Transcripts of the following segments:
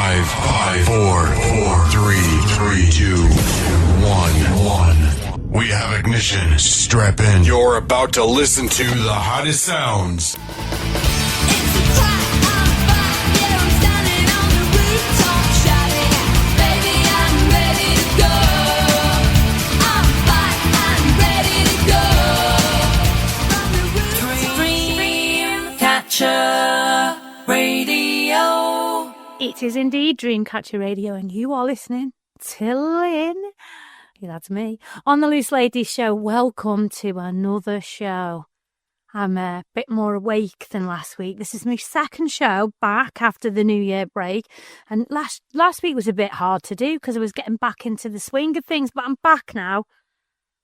Five, four, three, two, one. We have ignition. Strap in. You're about to listen to the hottest sounds. Radio. It is indeed Dreamcatcher Radio, and you are listening to Lynne. Yeah, that's me. On the Loose Ladies Show, welcome to another show. I'm a bit more awake than last week. This is my second show back after the New Year break. And last week was a bit hard to do because I was getting back into the swing of things, but I'm back now.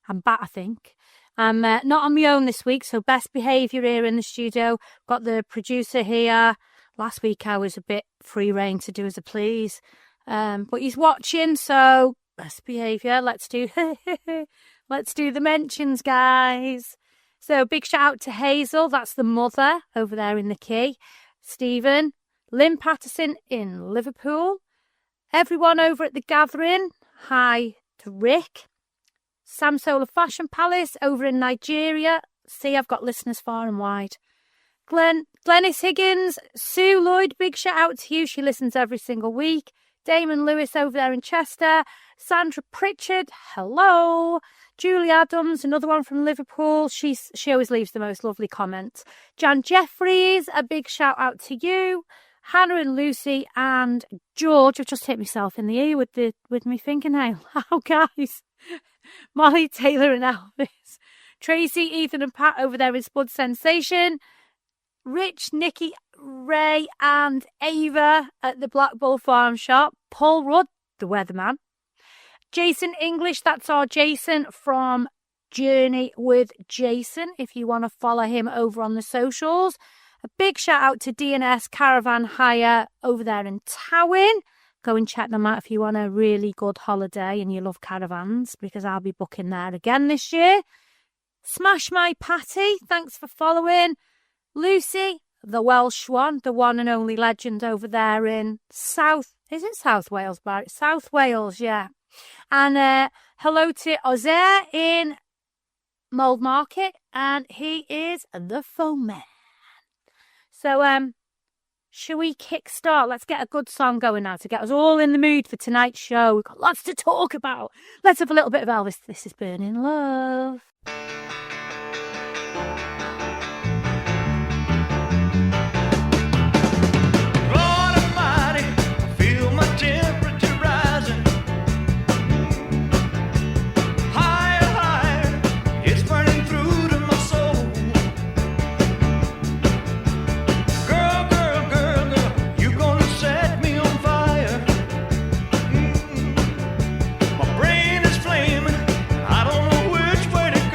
I'm back, I think. I'm not on my own this week, so best behaviour here in the studio. Got the producer here. Last week I was a bit free rein to do as I please. But he's watching, so best behaviour. Let's do the mentions, guys. So big shout out to Hazel, that's the mother over there in the key. Stephen, Lynne Patterson in Liverpool. Everyone over at the Gathering. Hi to Rick. Sam Solar Fashion Palace over in Nigeria. See, I've got listeners far and wide. Glennis Higgins, Sue Lloyd, big shout out to you. She listens every single week. Damon Lewis over there in Chester. Sandra Pritchard, hello. Julie Adams, another one from Liverpool. She always leaves the most lovely comments. Jan Jeffries, a big shout out to you. Hannah and Lucy and George. I've just hit myself in the ear with my fingernail. Oh, guys. Molly, Taylor and Elvis. Tracy, Ethan and Pat over there in Spud Sensation. Rich, Nikki, Ray and Ava at the Black Bull Farm Shop. Paul Rudd, the weatherman. Jason English, that's our Jason from Journey with Jason, if you want to follow him over on the socials. A big shout out to D&S Caravan Hire over there in Towin. Go and check them out if you want a really good holiday and you love caravans, because I'll be booking there again this year. Smash My Patty, thanks for following. Lucy, the Welsh one, the one and only legend over there in South Wales, Barry? South Wales, yeah. And hello to Ozair in Mould Market, and he is the phone man. So, shall we kickstart? Let's get a good song going now to get us all in the mood for tonight's show. We've got lots to talk about. Let's have a little bit of Elvis. This is Burning Love. Brain is flaming, I don't know which way to go.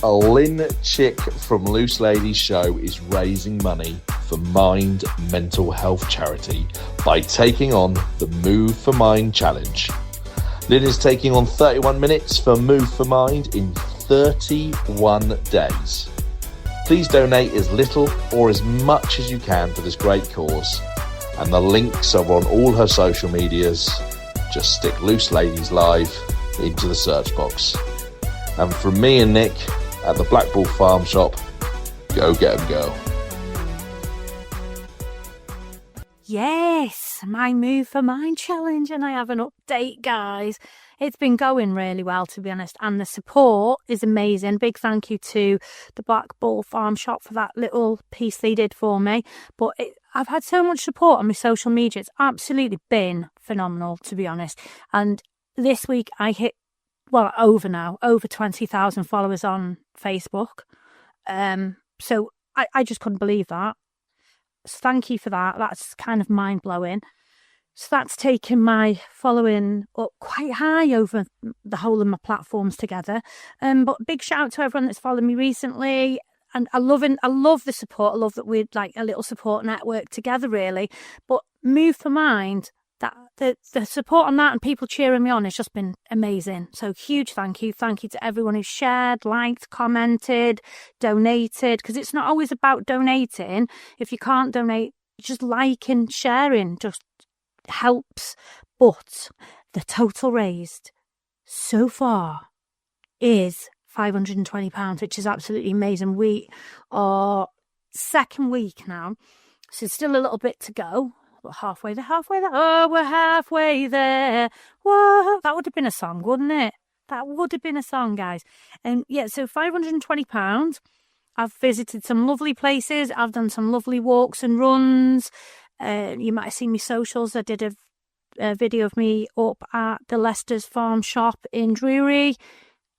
A Lynne chick from Loose Ladies Show is raising money for Mind Mental Health Charity by taking on the Move for Mind Challenge. Lynne is taking on 31 minutes for Move for Mind in 31 days. Please donate as little or as much as you can for this great cause. And the links are on all her social medias. Just stick Loose Ladies Live into the search box. And from me and Nick at the Black Bull Farm Shop, go get 'em go. Yes, my Move for Mind challenge, and I have an update, guys. It's been going really well, to be honest, and the support is amazing. Big thank you to the Black Bull Farm Shop for that little piece they did for me. But I've had so much support on my social media. It's absolutely been phenomenal, to be honest. And this week I hit, over 20,000 followers on Facebook. So I just couldn't believe that. So thank you for that. That's kind of mind-blowing. So that's taken my following up quite high over the whole of my platforms together. But big shout out to everyone that's followed me recently. And I love the support. I love that we're like a little support network together, really. But Move for Mind, that the support on that and people cheering me on has just been amazing. So huge thank you. Thank you to everyone who shared, liked, commented, donated. Because it's not always about donating. If you can't donate, just liking, sharing just helps. But the total raised so far is £520, which is absolutely amazing. We are second week now, so still a little bit to go. We're halfway there. Oh, we're halfway there. Whoa, that would have been a song, wouldn't it? That would have been a song, guys. And yeah, so £520. I've visited some lovely places. I've done some lovely walks and runs. You might have seen my socials. I did a video of me up at the Leicester's Farm Shop in Drury.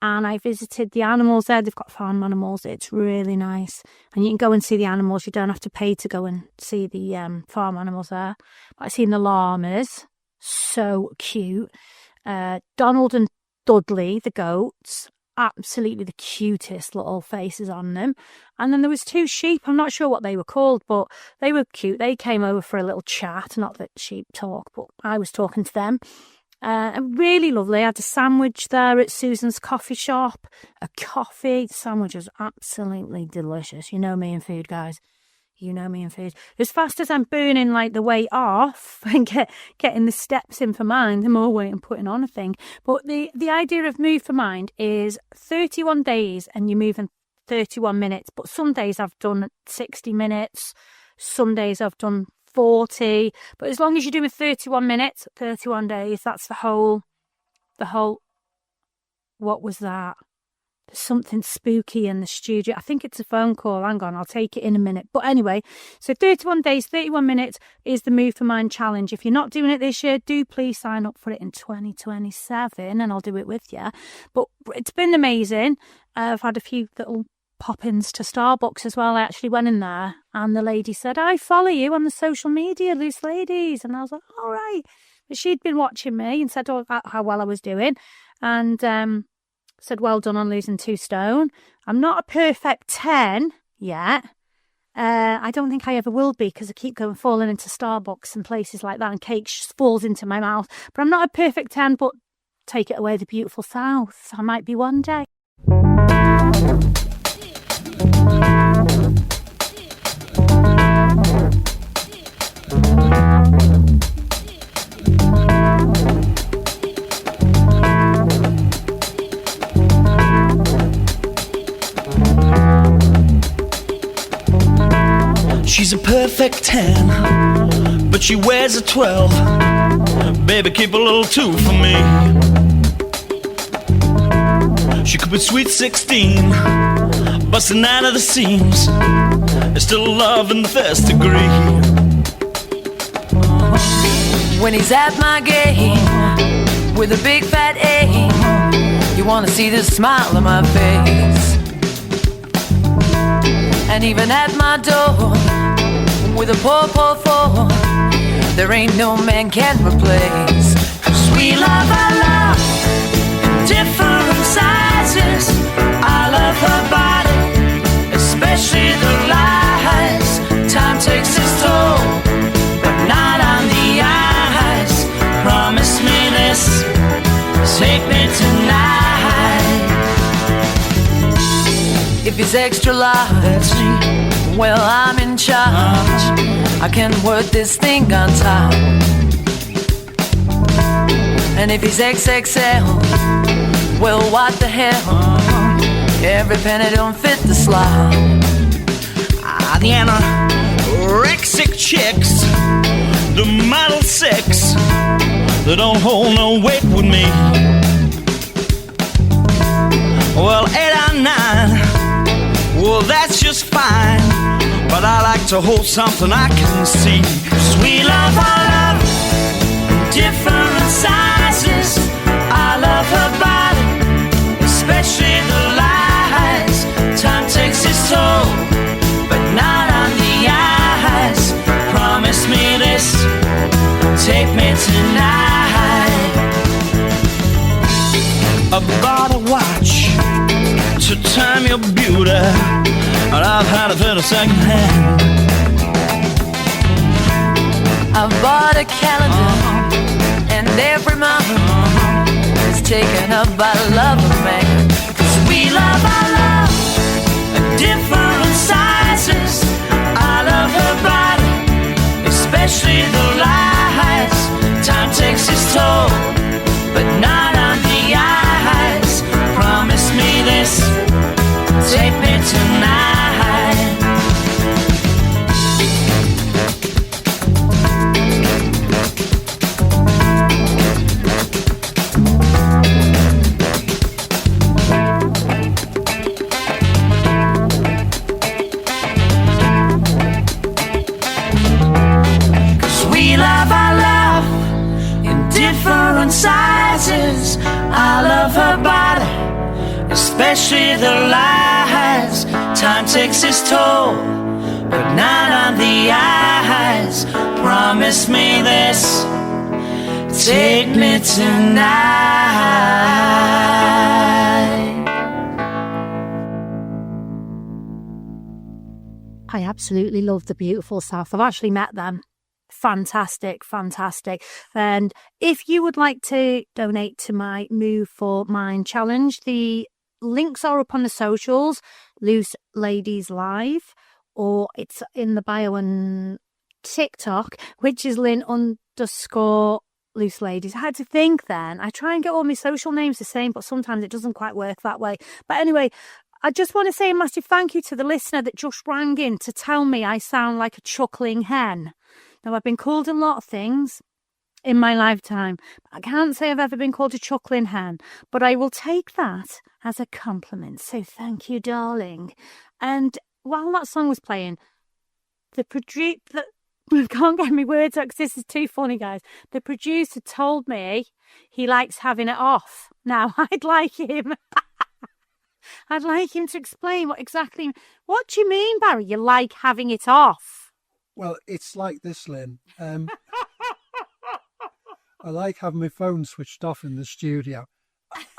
And I visited the animals there. They've got farm animals. It's really nice. And you can go and see the animals. You don't have to pay to go and see the farm animals there. But I've seen the llamas. So cute. Donald and Dudley, the goats. Absolutely the cutest little faces on them. And then there was 2 sheep. I'm not sure what they were called, but they were cute. They came over for a little chat. Not that sheep talk, but I was talking to them. Really lovely. I had a sandwich there at Susan's coffee shop. A coffee. The sandwich was absolutely delicious. You know me and food, guys. You know me and food. As fast as I'm burning like the weight off and getting the steps in for Mind, the more weight I'm putting on, I think. But the idea of Move for Mind is 31 days and you move in 31 minutes. But some days I've done 60 minutes. Some days I've done 40, but as long as you're doing 31 minutes, 31 days, that's the whole, what was that? There's something spooky in the studio. I think it's a phone call. Hang on, I'll take it in a minute. But anyway, so 31 days, 31 minutes is the Move for Mind challenge. If you're not doing it this year, do please sign up for it in 2027 and I'll do it with you. But it's been amazing. I've had a few little pop-ins to Starbucks as well. I actually went in there and the lady said, I follow you on the social media, Loose Ladies. And I was like, all right. But she'd been watching me and said how well I was doing. And said, well done on losing 2 stone. I'm not a perfect 10 yet. I don't think I ever will be because I keep falling into Starbucks and places like that and cake just falls into my mouth. But I'm not a perfect 10, but take it away the beautiful South. I might be one day. She's a perfect 10, but she wears a 12. Baby, keep a little 2 for me. She could be sweet 16, busting out of the seams. There's still love in the first degree. When he's at my game with a big fat A, you wanna see the smile on my face. And even at my door with a poor, poor four, there ain't no man can replace. 'Cause we love our love in different sizes. I love her body. he's extra large, that's me. well, I'm in charge. I can work this thing on top. And if he's XXL, well, what the hell? Every penny don't fit the slot. The anorexic chicks, the model 6, they don't hold no weight with me. Well, 8 or 9, well, that's just fine. But I like to hold something I can see. 'Cause we love our love in different sizes. I love her body, especially the lies. Time takes its toll, but not on the eyes. Promise me this, take me tonight. I bought a watch to time your beauty, and I've had it in a second hand. I bought a calendar, and every month is taken up by love of man. 'Cause we love our love in different sizes. I love her body, especially the lies. Time takes its toll, but not on the eyes. Promise me this, take me tonight. Different sizes. I love her body, especially the lies. Time takes its toll, but not on the eyes. Promise me this, take me tonight. I absolutely love the beautiful South. I've actually met them. Fantastic, fantastic. And if you would like to donate to my Move for Mind challenge, the links are up on the socials, Loose Ladies Live, or it's in the bio on TikTok, which is Lynne_Loose Ladies. I had to think then. I try and get all my social names the same, but sometimes it doesn't quite work that way. But anyway, I just want to say a massive thank you to the listener that just rang in to tell me I sound like a chuckling hen. Now, I've been called a lot of things in my lifetime. I can't say I've ever been called a chuckling hen, but I will take that as a compliment. So thank you, darling. And while that song was playing, I can't get my words out because this is too funny, guys. The producer told me he likes having it off. Now, I'd like him to explain what do you mean, Barry? You like having it off? Well, it's like this, Lynn. I like having my phone switched off in the studio.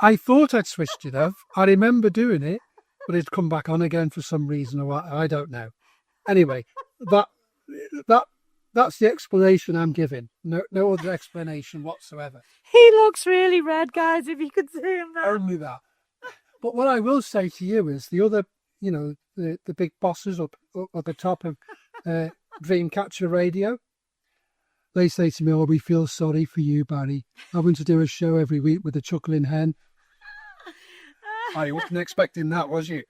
I thought I'd switched it off. I remember doing it, but it'd come back on again for some reason or what. I don't know. Anyway, that's the explanation I'm giving. No other explanation whatsoever. He looks really red, guys, if you could see him now. Only that. But what I will say to you is the other, the big bosses up at the top of Dreamcatcher Radio, they say to me, "Oh, we feel sorry for you, Barry, having to do a show every week with a chuckling hen." I wasn't expecting that, was you?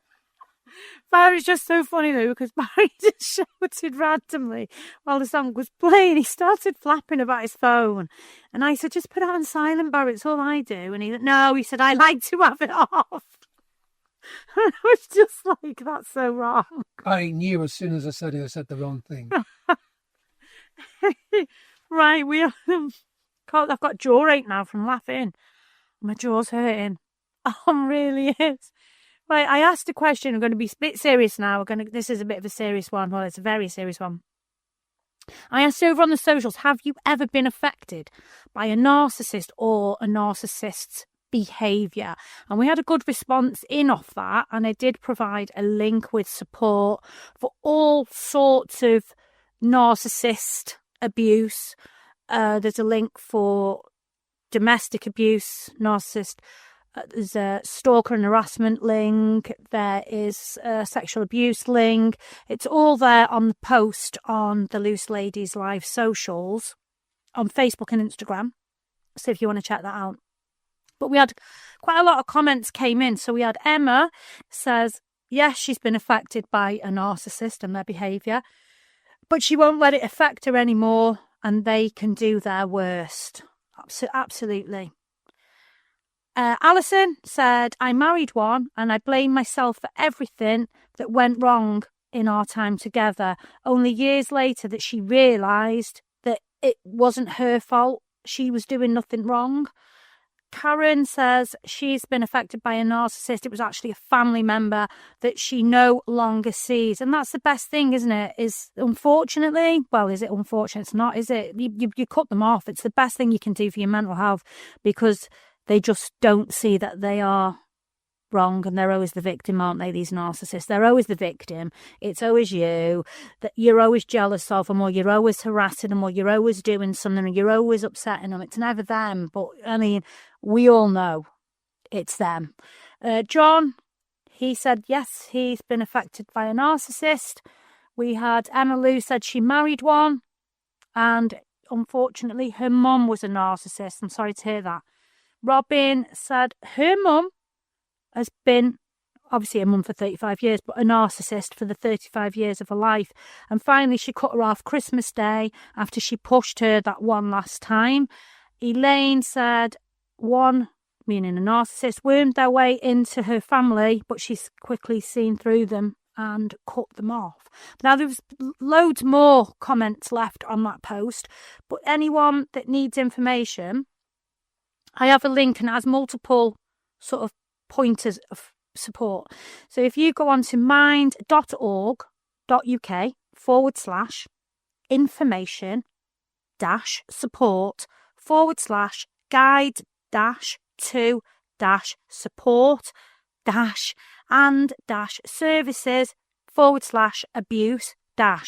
Barry's just so funny though, because Barry just shouted randomly while the song was playing. He started flapping about his phone, and I said, "Just put it on silent, Barry, it's all I do." And he said, "No," he said, "I like to have it off." And I was just like, that's so wrong. I knew as soon as I said it, I said the wrong thing. Right, I've got jawache now from laughing. My jaw's hurting. Really is. Right, I asked a question. I'm going to be a bit serious now. This is a bit of a serious one. Well, it's a very serious one. I asked over on the socials, have you ever been affected by a narcissist or a narcissist's behaviour? And we had a good response in off that, and I did provide a link with support for all sorts of narcissist abuse. There's a link for domestic abuse, narcissist There's a stalker and harassment link. There is a sexual abuse link. It's all there on the post on the Loose Ladies Live socials on Facebook and Instagram. So if you want to check that out. But we had quite a lot of comments came in. So we had Emma says, yes, she's been affected by a narcissist and their behaviour, but she won't let it affect her anymore and they can do their worst. Absolutely. Alison said, I married one and I blame myself for everything that went wrong in our time together. Only years later that she realised that it wasn't her fault. She was doing nothing wrong. Karen says she's been affected by a narcissist. It was actually a family member that she no longer sees. And that's the best thing, isn't it? Is unfortunately, well, is it unfortunate? It's not, is it? You cut them off. It's the best thing you can do for your mental health because they just don't see that they are wrong and they're always the victim, aren't they, these narcissists? They're always the victim. It's always you, that you're always jealous of them, or you're always harassing them, or you're always doing something, or you're always upsetting them. It's never them. But, I mean, we all know it's them. John, he said, yes, he's been affected by a narcissist. We had Emma Lou said she married one, and unfortunately her mum was a narcissist. I'm sorry to hear that. Robin said her mum has been, obviously a mum for 35 years, but a narcissist for the 35 years of her life. And finally, she cut her off Christmas Day after she pushed her that one last time. Elaine said one, meaning a narcissist, wormed their way into her family, but she's quickly seen through them and cut them off. Now, there's loads more comments left on that post, but anyone that needs information, I have a link and it has multiple sort of pointers of support. So if you go on to mind.org.uk/information-guide-to-support-services/abuse-. That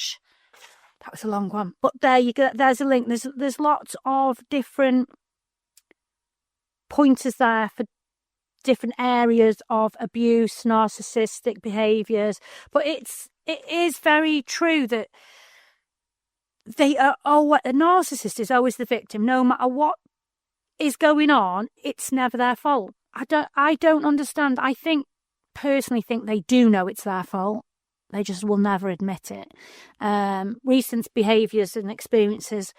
was a long one, but there you go. There's a link. There's lots of different pointers there for different areas of abuse, narcissistic behaviours. But it is very true that they are a narcissist is always the victim. No matter what is going on, it's never their fault. I don't understand. I personally think they do know it's their fault. They just will never admit it. Recent behaviours and experiences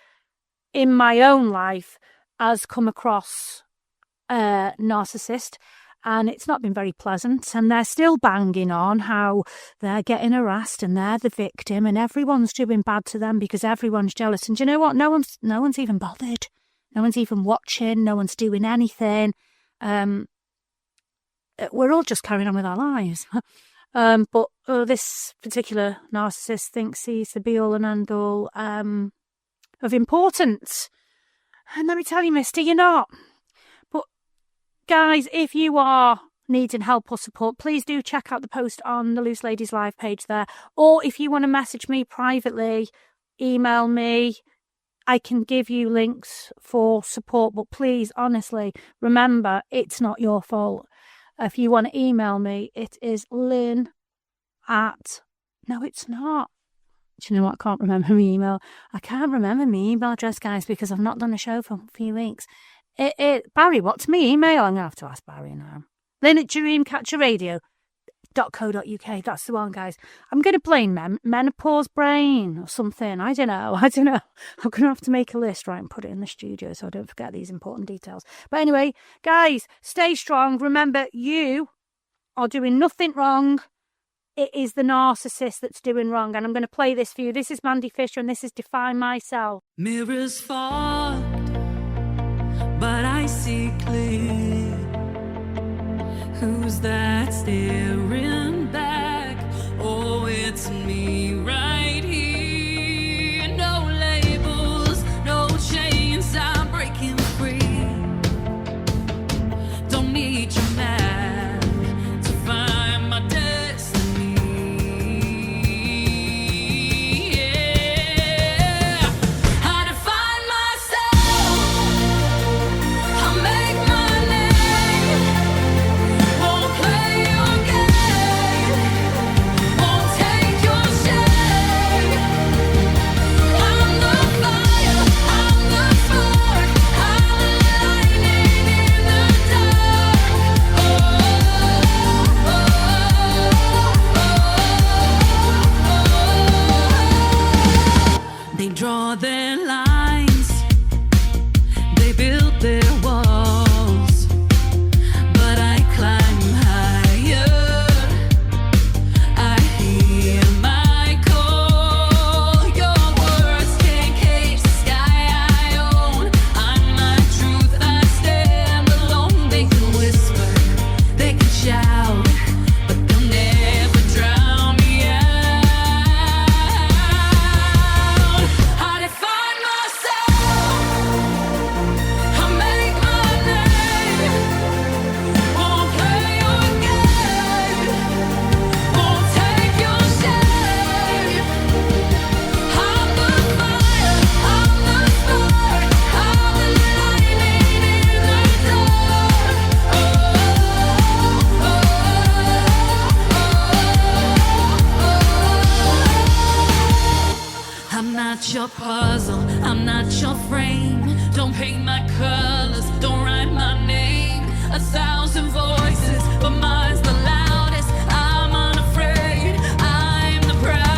in my own life has come across a narcissist, and it's not been very pleasant, and they're still banging on how they're getting harassed and they're the victim and everyone's doing bad to them because everyone's jealous. And do you know what? No one's even bothered. No one's even watching. No one's doing anything. We're all just carrying on with our lives. But this particular narcissist thinks he's the be-all and end-all of importance. And let me tell you, mister, you're not. Guys, if you are needing help or support, please do check out the post on the Loose Ladies Live page there. Or if you want to message me privately, email me. I can give you links for support. But please, honestly, remember, it's not your fault. If you want to email me, it is Lynne at... No, it's not. Do you know what? I can't remember my email. I can't remember my email address, guys, because I've not done a show for a few weeks. Barry, what's my email? I'm going to have to ask Barry now. Lynne at dreamcatcherradio.co.uk. That's the one, guys. I'm going to blame menopause brain or something. I don't know. I'm going to have to make a list, right, and put it in the studio so I don't forget these important details. But anyway, guys, stay strong. Remember, you are doing nothing wrong. It is the narcissist that's doing wrong. And I'm going to play this for you. This is Mandy Fisher and this is Define Myself. Mirrors fogged, but I see clear. Who's that staring back? Oh, it's me right here. No labels, no chains, I'm breaking free. Don't need your map to find my destiny. Yeah, I define myself. I make my name. your puzzle, I'm not your frame. Don't paint my colors, don't write my name. 1,000 voices, but mine's the loudest. I'm unafraid, I'm the proudest.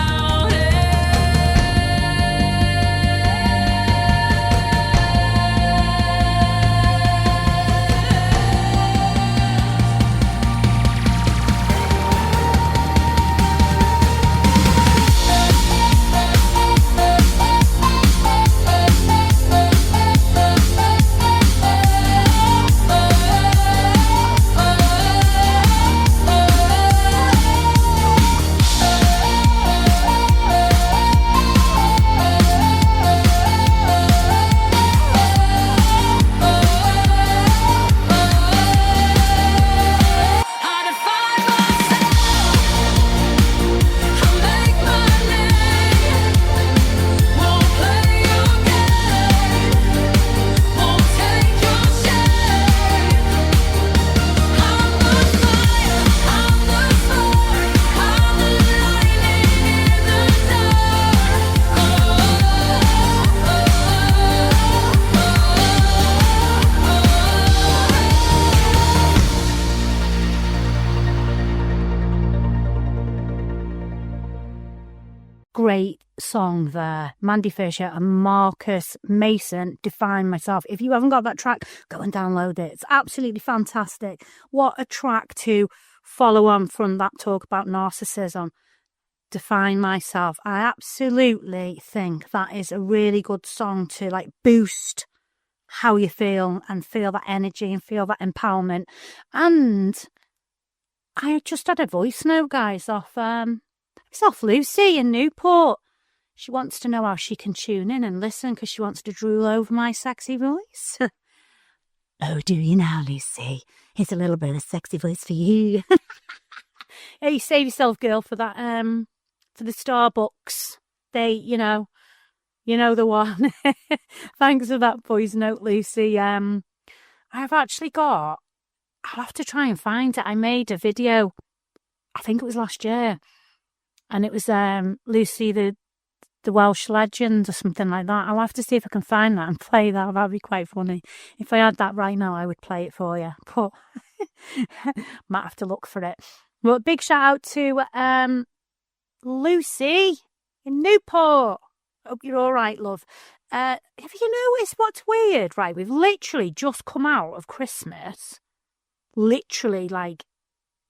Great song there. Mandy Fisher and Marcus Mason, Define Myself. If you haven't got that track, go and download it. It's absolutely fantastic. What a track to follow on from that talk about narcissism. Define Myself. I absolutely think that is a really good song to like boost how you feel and feel that energy and feel that empowerment. And I just had a voice note, guys, off Lucy in Newport. She wants to know how she can tune in and listen because she wants to drool over my sexy voice. Oh, do you now, Lucy? Here's a little bit of sexy voice for you. Hey, save yourself, girl, for that. For the Starbucks. You know the one. Thanks for that voice note, Lucy. I've actually got. I'll have to try and find it. I made a video. I think it was last year. And it was Lucy, the Welsh legend or something like that. I'll have to see if I can find that and play that. That'd be quite funny. If I had that right now, I would play it for you. But might have to look for it. Well, big shout out to Lucy in Newport. Hope you're all right, love. Have you noticed what's weird? Right, we've literally just come out of Christmas. Literally, like,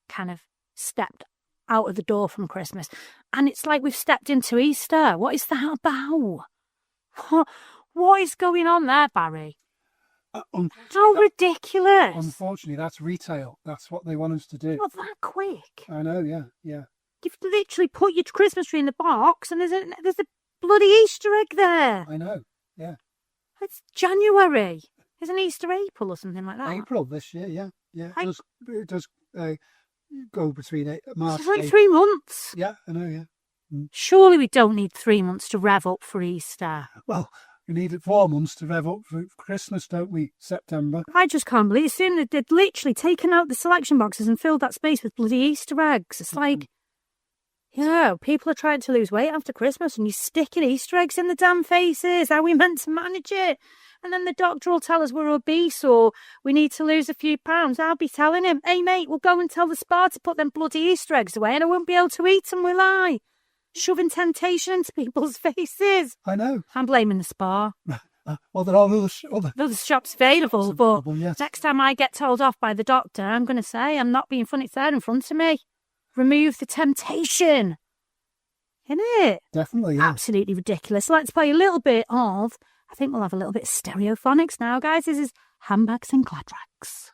kind of stepped out of the door from Christmas, and it's like we've stepped into Easter. What is that about? What is going on there, Barry? How ridiculous! Unfortunately, that's retail. That's what they want us to do. Not that quick. I know, yeah. You've literally put your Christmas tree in the box, and there's a bloody Easter egg there. I know, yeah. It's January. There's an Easter April or something like that. April this year, yeah. It does go between March. It's like 3 months. Yeah, I know, yeah. Surely we don't need 3 months to rev up for Easter. Well, we needed 4 months to rev up for Christmas, don't we? September. I just can't believe it. They'd literally taken out the selection boxes and filled that space with bloody Easter eggs. It's like, people are trying to lose weight after Christmas and you're sticking Easter eggs in the damn faces. How are we meant to manage it? And then the doctor will tell us we're obese or we need to lose a few pounds. I'll be telling him, hey, mate, we'll go and tell the spa to put them bloody Easter eggs away and I won't be able to eat them, will I? Shoving temptation into people's faces. I know. I'm blaming the spa. Well, there are other shops available, but yes. Next time I get told off by the doctor, I'm going to say I'm not being funny. It's there in front of me. Remove the temptation. Isn't it? Definitely, yeah. Absolutely ridiculous. Let's play a little bit of... I think we'll have a little bit of stereophonics now, guys. This is Handbags and Gladrags.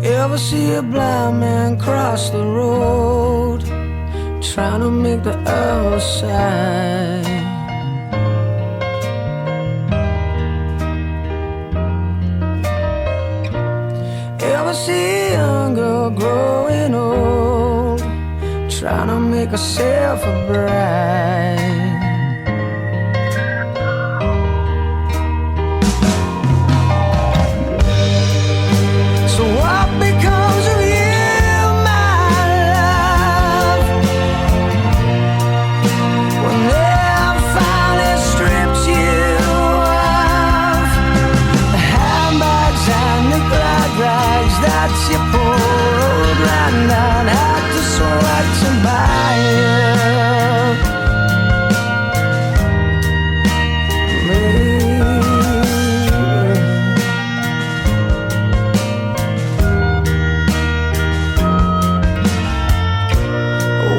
Ever see a blind man cross the road, trying to make the other side? Ever see a young girl growing old, trying to make herself a bride. So what becomes of you, my love, when they have finally stripped you of the handbags and the glad rags that you poor old granddad had to sweat to buy you?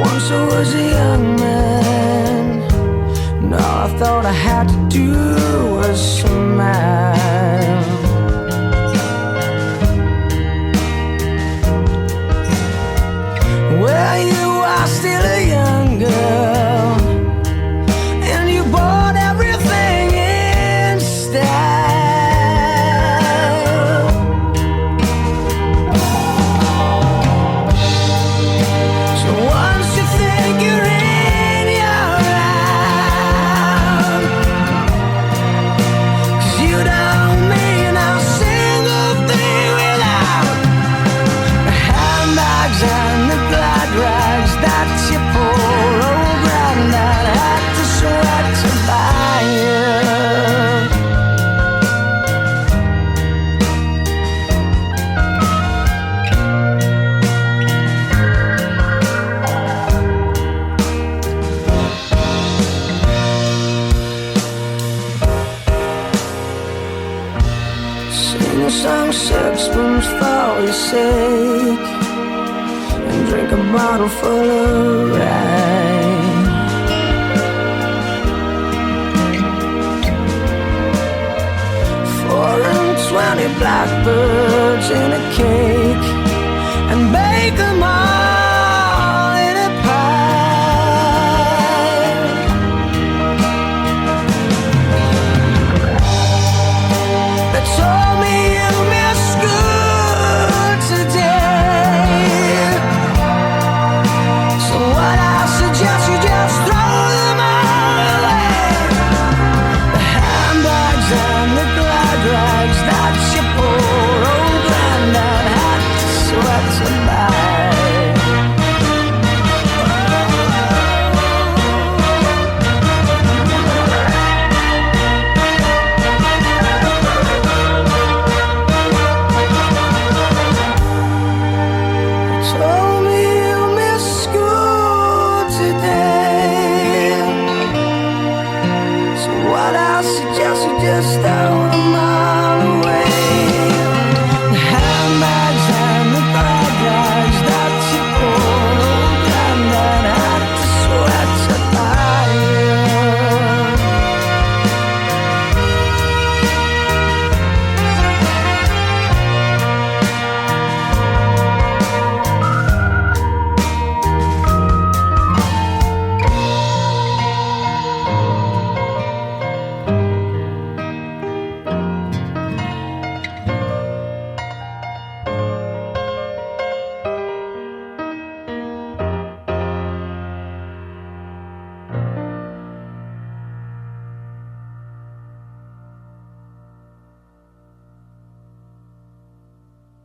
Once I was a young man, and all I thought I had to do was smile. Well, you are still a young girl, and you bought everything in style. So once you think you're in your round, 'cause you don't mean a single thing without the handbags and the glad rags that your poor old granddad had to sweat to buy you. Sing a song, 6 spoons for your sake, and drink a bottle full of rye. 420 blackbirds in a cake, and bake them all in a pie. They told me you missed school today, so what I suggest you just throw them all away. The handbags and the glad rags that your poor old granddad had to sweat to buy. Told me you missed school today, so what I suggest you just throw them all away. The handbags and the glad rags that your poor old granddad had to sweat to buy you.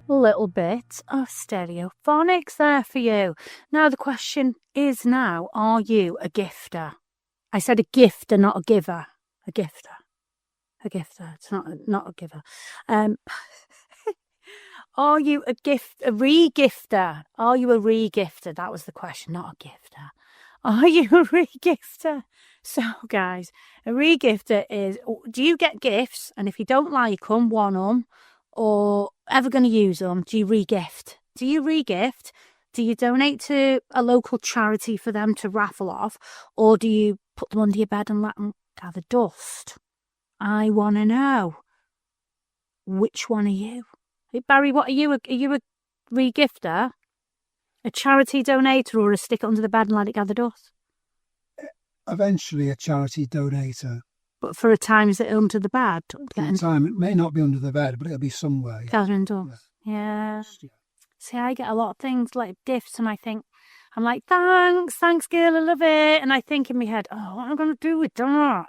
A little bit of stereophonics there for you. Now the question is now, are you a gifter? I said a gifter, not a giver. A gifter. A gifter. It's not a giver. Are you a re-gifter? Are you a re-gifter? That was the question, not a gifter. Are you a re-gifter? So, guys, a re-gifter is, do you get gifts, and if you don't like them, want them, or ever going to use them, do you re-gift? Do you re-gift? Do you donate to a local charity for them to raffle off, or do you put them under your bed and let them gather dust? I want to know. Which one are you? Hey, Barry, what are you? Are you a re-gifter? A charity donator, or a stick it under the bed and let it gather dust? Eventually a charity donator. But for a time, is it under the bed? For a time, it may not be under the bed, but it'll be somewhere. Gathering dust. Yeah. See, I get a lot of things like gifts, and I think I'm like, thanks, girl, I love it. And I think in my head, oh, what am I going to do with that?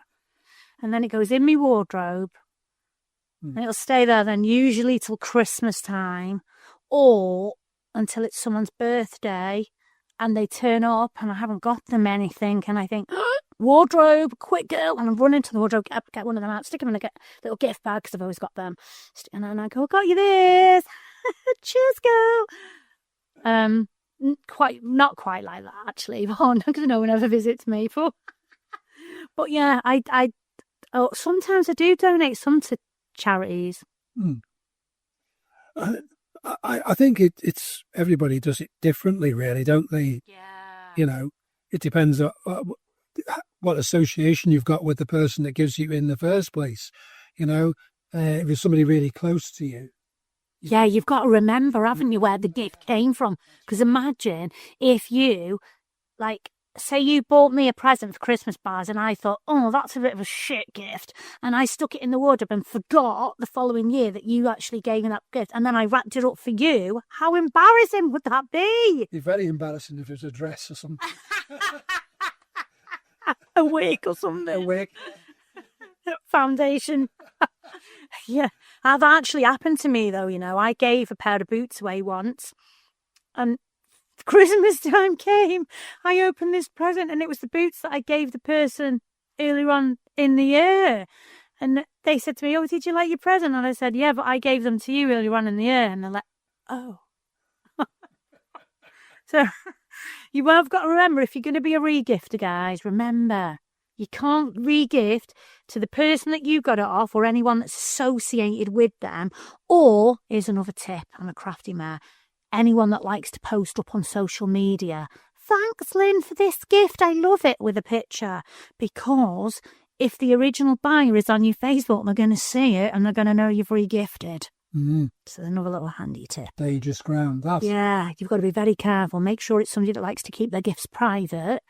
And then it goes in my wardrobe. And it'll stay there then usually till Christmas time or until it's someone's birthday and they turn up and I haven't got them anything. And I think, wardrobe, quick girl. And I run into the wardrobe, get one of them out, stick them in a little gift bag because I've always got them. And then I go, I got you this. Cheers, girl. Not quite like that, actually. Because no one ever visits me. But yeah, sometimes I do donate some to charities. I think it's everybody does it differently, really, don't they? Yeah. It depends on what association you've got with the person that gives you in the first place. If it's somebody really close to you. Yeah, you've got to remember, haven't you, where the gift came from? Because imagine if you, say you bought me a present for Christmas bars and I thought, oh, that's a bit of a shit gift. And I stuck it in the wardrobe and forgot the following year that you actually gave me that gift. And then I wrapped it up for you. How embarrassing would that be? It'd be very embarrassing if it was a dress or something. A wig or something. A wig. Foundation. Yeah, that actually happened to me though. I gave a pair of boots away once and Christmas time came. I opened this present and it was the boots that I gave the person earlier on in the year. And they said to me, oh, did you like your present? And I said, yeah, but I gave them to you earlier on in the year. And they're like, oh. So you have got to remember, if you're going to be a regifter, guys, remember, you can't regift to the person that you got it off or anyone that's associated with them. Or, here's another tip, I'm a crafty man, anyone that likes to post up on social media. Thanks, Lynne, for this gift. I love it, with a picture. Because if the original buyer is on your Facebook, they're going to see it and they're going to know you've regifted. So another little handy tip. Dangerous ground, that. Yeah, you've got to be very careful. Make sure it's somebody that likes to keep their gifts private.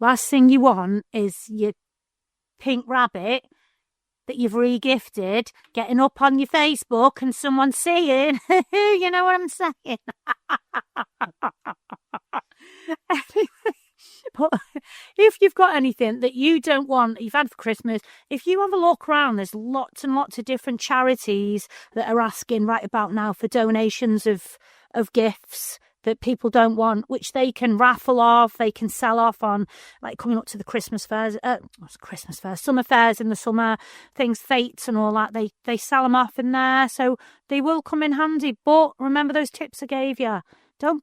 Last thing you want is your pink rabbit that you've regifted getting up on your Facebook and someone seeing. You know what I'm saying? But if you've got anything that you don't want, that you've had for Christmas, if you have a look around, there's lots and lots of different charities that are asking right about now for donations of gifts that people don't want, which they can raffle off, they can sell off on, coming up to the Christmas fairs, summer fairs in the summer, fates and all that. They sell them off in there, so they will come in handy. But remember those tips I gave you. Don't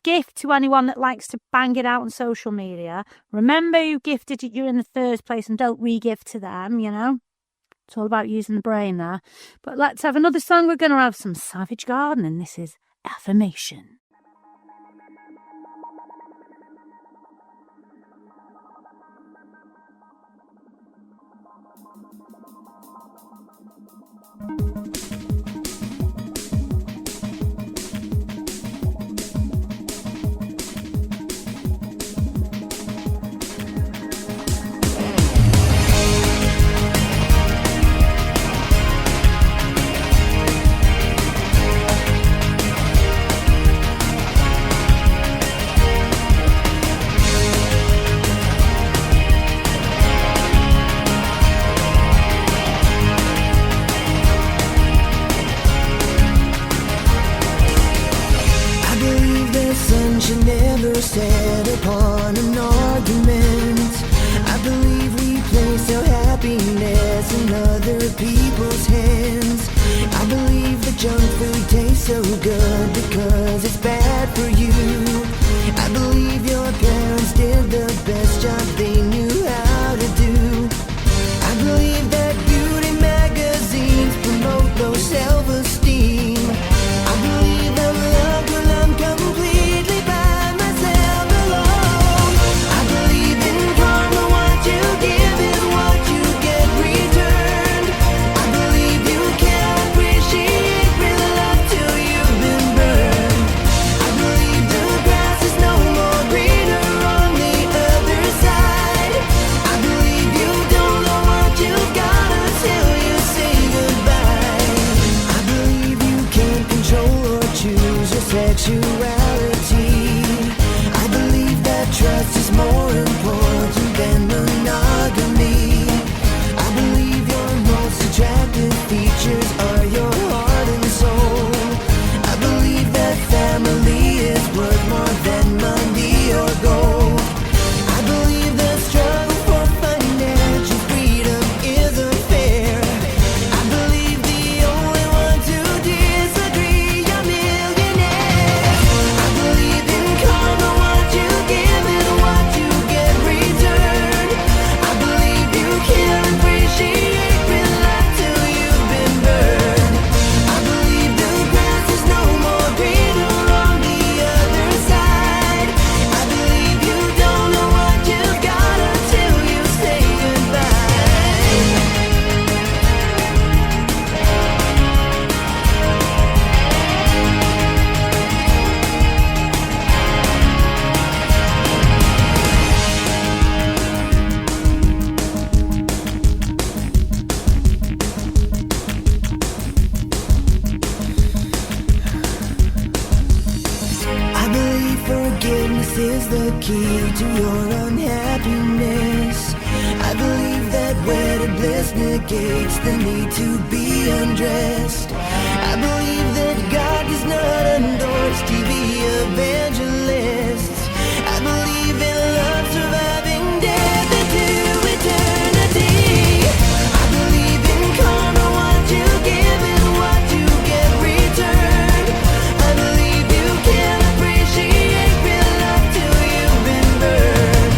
gift to anyone that likes to bang it out on social media. Remember who gifted you in the first place and don't re-gift to them, It's all about using the brain there. But let's have another song. We're going to have some Savage Garden, and this is Affirmation. Set upon an argument. I believe we place our happiness in other people's hands. I believe the junk food tastes so good because it's bad for you. I believe your parents did the best job they knew how to do. I believe that beauty magazines promote low self-esteem. I believe I'm loved when I'm completely by myself alone. I believe in karma, what you give is what you get returned. I believe you can't appreciate real love till you've been burned. I believe the grass is no more greener on the other side. I believe you don't know what you've got until you say goodbye. I believe you can't control or choose your sexuality. I believe This is the key to your unhappiness. I believe that wedded bliss negates the need to be undressed. I believe that God does not endorse TV evangelists. I believe in love surviving death into eternity. I believe in karma, what you give is what you get returned. I believe you can appreciate real love till you've been burned.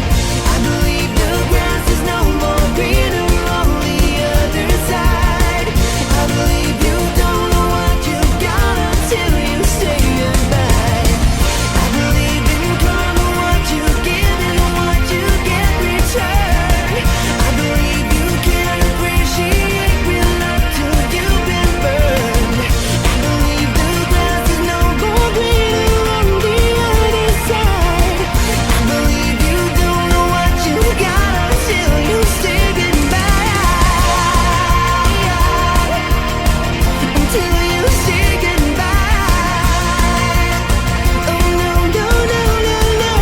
I believe the grass is no more greener on the other side. I believe you don't know what you've got until you say goodbye. I believe in karma, what you give is what you get returned. I believe you can appreciate real love till you've been burned. I believe the grass is no more greener on the other side. I believe you don't know what you got until you say goodbye. Until you say goodbye. Oh no, no, no, no, no.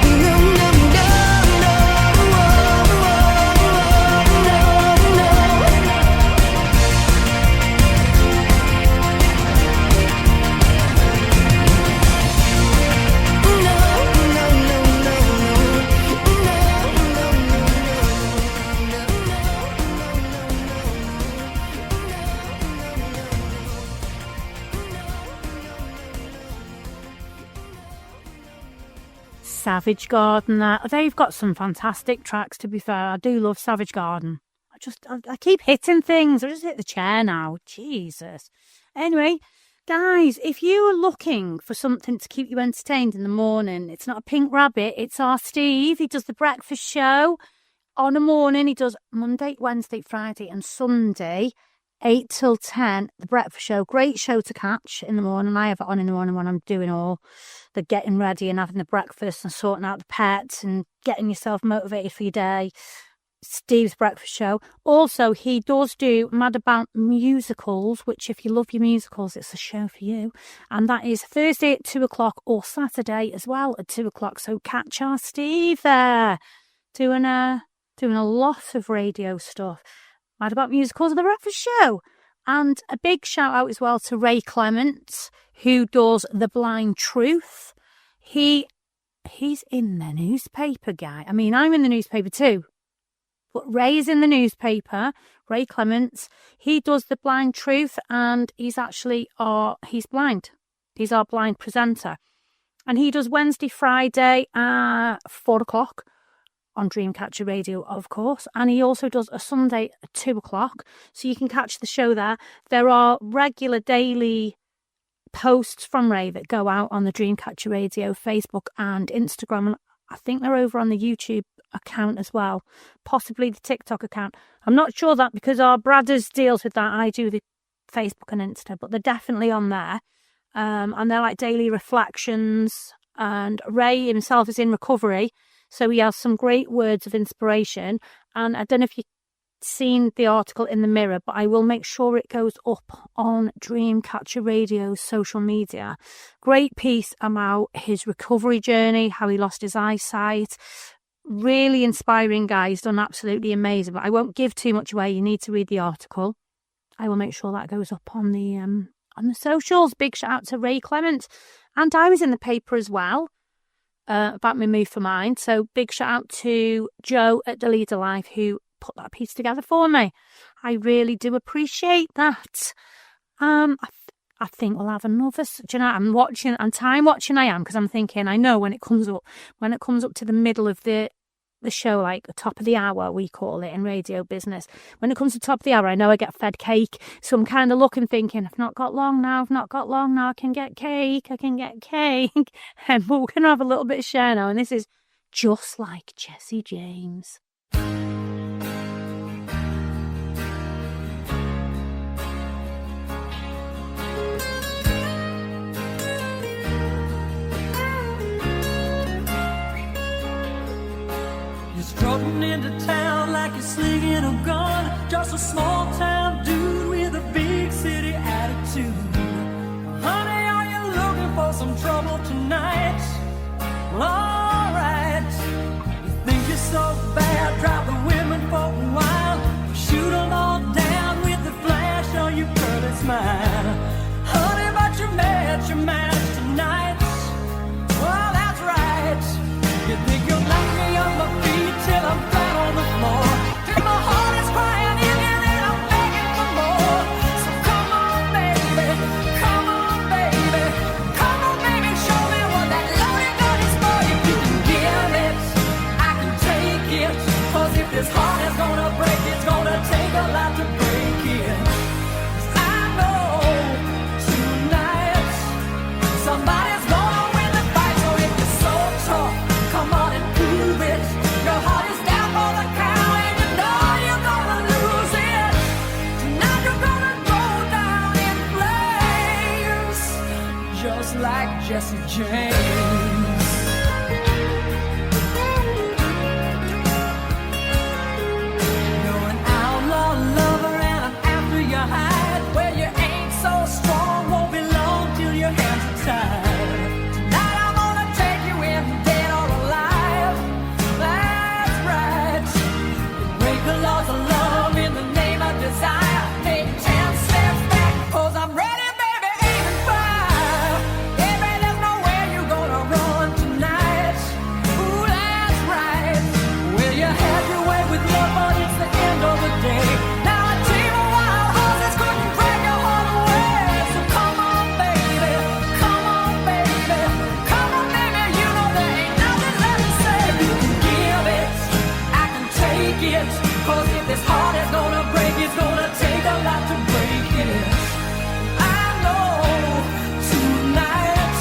No, no, no, no. No, no. Savage Garden. They've got some fantastic tracks, to be fair. I do love Savage Garden. I keep hitting things. I just hit the chair now. Jesus. Anyway, guys, if you are looking for something to keep you entertained in the morning, it's not a pink rabbit. It's our Steve. He does the breakfast show on the morning. He does Monday, Wednesday, Friday and Sunday, 8 till 10, the breakfast show. Great show to catch in the morning. I have it on in the morning when I'm doing all the getting ready and having the breakfast and sorting out the pets and getting yourself motivated for your day. Steve's breakfast show. Also, he does do Mad About Musicals, which if you love your musicals, it's a show for you. And that is Thursday at 2 o'clock or Saturday as well at 2 o'clock. So catch our Steve there doing a lot of radio stuff. Mad About Musicals and the breakfast show. And a big shout out as well to Ray Clements, who does The Blind Truth. He's in the newspaper, guy. I mean, I'm in the newspaper too. But Ray's in the newspaper, Ray Clements. He does The Blind Truth and he's blind. He's our blind presenter. And he does Wednesday, Friday at 4 o'clock on Dreamcatcher Radio, of course. And he also does a Sunday at 2 o'clock. So you can catch the show there. There are regular daily posts from Ray that go out on the Dreamcatcher Radio Facebook and Instagram. And I think they're over on the YouTube account as well, possibly the TikTok account. I'm not sure that because our Bradders deals with that. I do the Facebook and Insta, but they're definitely on there. And they're like daily reflections. And Ray himself is in recovery, so he has some great words of inspiration. And I don't know if you've seen the article in the Mirror, but I will make sure it goes up on Dreamcatcher Radio's social media. Great piece about his recovery journey, how he lost his eyesight. Really inspiring guy. He's done absolutely amazing, but I won't give too much away. You need to read the article. I will make sure that goes up on the socials. Big shout out to Ray Clement. And I was in the paper as well about my move for mind. So big shout out to Joe at The Leader Life who put that piece together for me. I really do appreciate that. I think we'll have another. Do you know, I'm time watching. I am, because I'm thinking I know when it comes up to the middle of the show, like the top of the hour, we call it in radio business. When it comes to top of the hour, I know I get fed cake. So I'm kind of looking, thinking, I've not got long now. I can get cake. And we're going to have a little bit of share now. And this is Just Like Jesse James. Strutting into town like you're slinging a gun. Just a small town dude with a big city attitude. Honey, are you looking for some trouble tonight? like Jesse James. You're an outlaw lover and I'm after your hide. Well, you ain't so strong, won't be long till your hands are tied. Tonight I'm gonna take you in, dead or alive. That's right. Break the laws of love in the name of desire. Take 10 steps back, 'cause I'm ready, baby, aim and fire. Baby, there's nowhere you're gonna run tonight. Ooh, that's right. Well, you had your way with love, but it's the end of the day. Now a team of wild horses couldn't drag your heart away. So come on, baby, come on, baby, come on, baby. You know there ain't nothing left to say. If you can give it, I can take it. 'Cause if this heart is gonna break, it's gonna take a lot to break it. I know tonight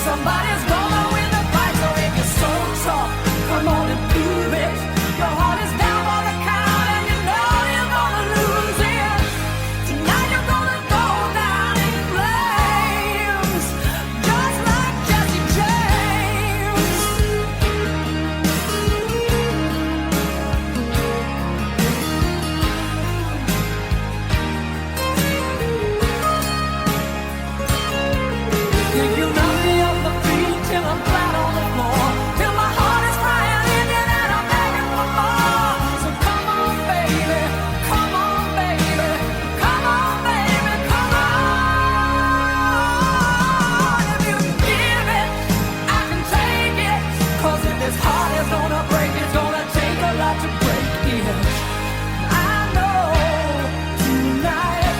somebody's gonna win the fight. So if you're so tough, come on and prove it. Your heart is down for the count and you know you're gonna lose it. Tonight you're gonna go down in flames, just like Jesse James. If you knock me off my feet till I'm flat on the floor, till my heart is crying in it and I'm begging for more. So come on, baby, come on, baby, come on, baby, come on. If you give it, I can take it. 'Cause if this heart is gonna break, it's gonna take a lot to break it. I know tonight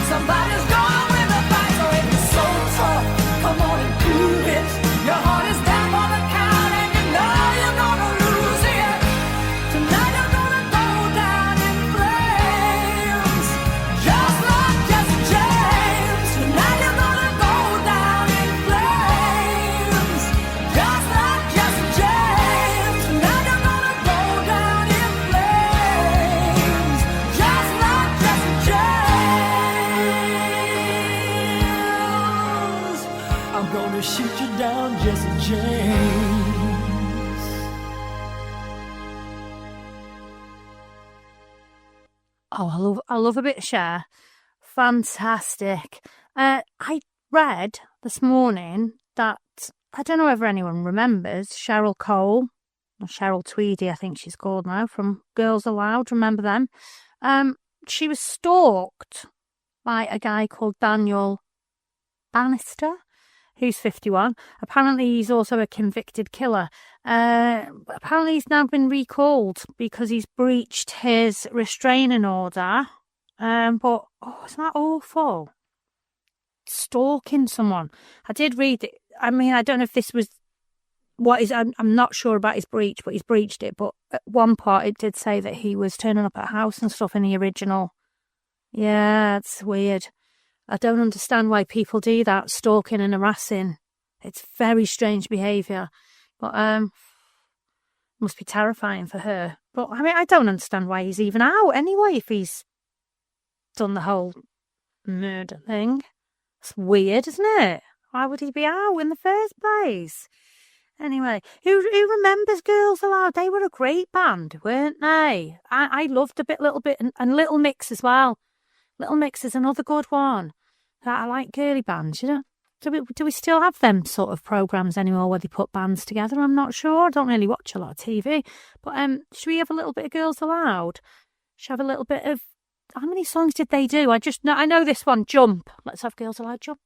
somebody's gonna win the fight. So if you're so tough, come on and prove it. Your heart is down for the count and you know you're gonna lose it. Tonight you're gonna go down in flames, just like Jesse James. Tonight you're gonna go down in flames, just like Jesse James. Tonight you're gonna go down in flames, just like Jesse James. I'm gonna shoot you down, Jesse James. Oh, I love a bit of Cher. Fantastic. I read this morning that, I don't know whether anyone remembers, Cheryl Cole, or Cheryl Tweedy, I think she's called now, from Girls Aloud, remember them? She was stalked by a guy called Daniel Bannister, who's 51. Apparently he's also a convicted killer. Apparently he's now been recalled because he's breached his restraining order. But, isn't that awful? Stalking someone. I did read it. I mean, I don't know if this was what is, I'm not sure about his breach, but he's breached it. But at one part it did say that he was turning up at a house and stuff in the original. Yeah, it's weird. I don't understand why people do that, stalking and harassing. It's very strange behaviour. But must be terrifying for her. But I mean, I don't understand why he's even out anyway if he's done the whole murder thing. It's weird, isn't it? Why would he be out in the first place? Anyway, who remembers Girls Aloud? They were a great band, weren't they? I loved Little Bit and Little Mix as well. Little Mix is another good one. I like girly bands, you know. Do we still have them sort of programmes anymore where they put bands together? I'm not sure. I don't really watch a lot of TV. But should we have a little bit of Girls Aloud? Should we have a little bit of... How many songs did they do? I know this one, Jump. Let's have Girls Aloud, Jump.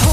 Hold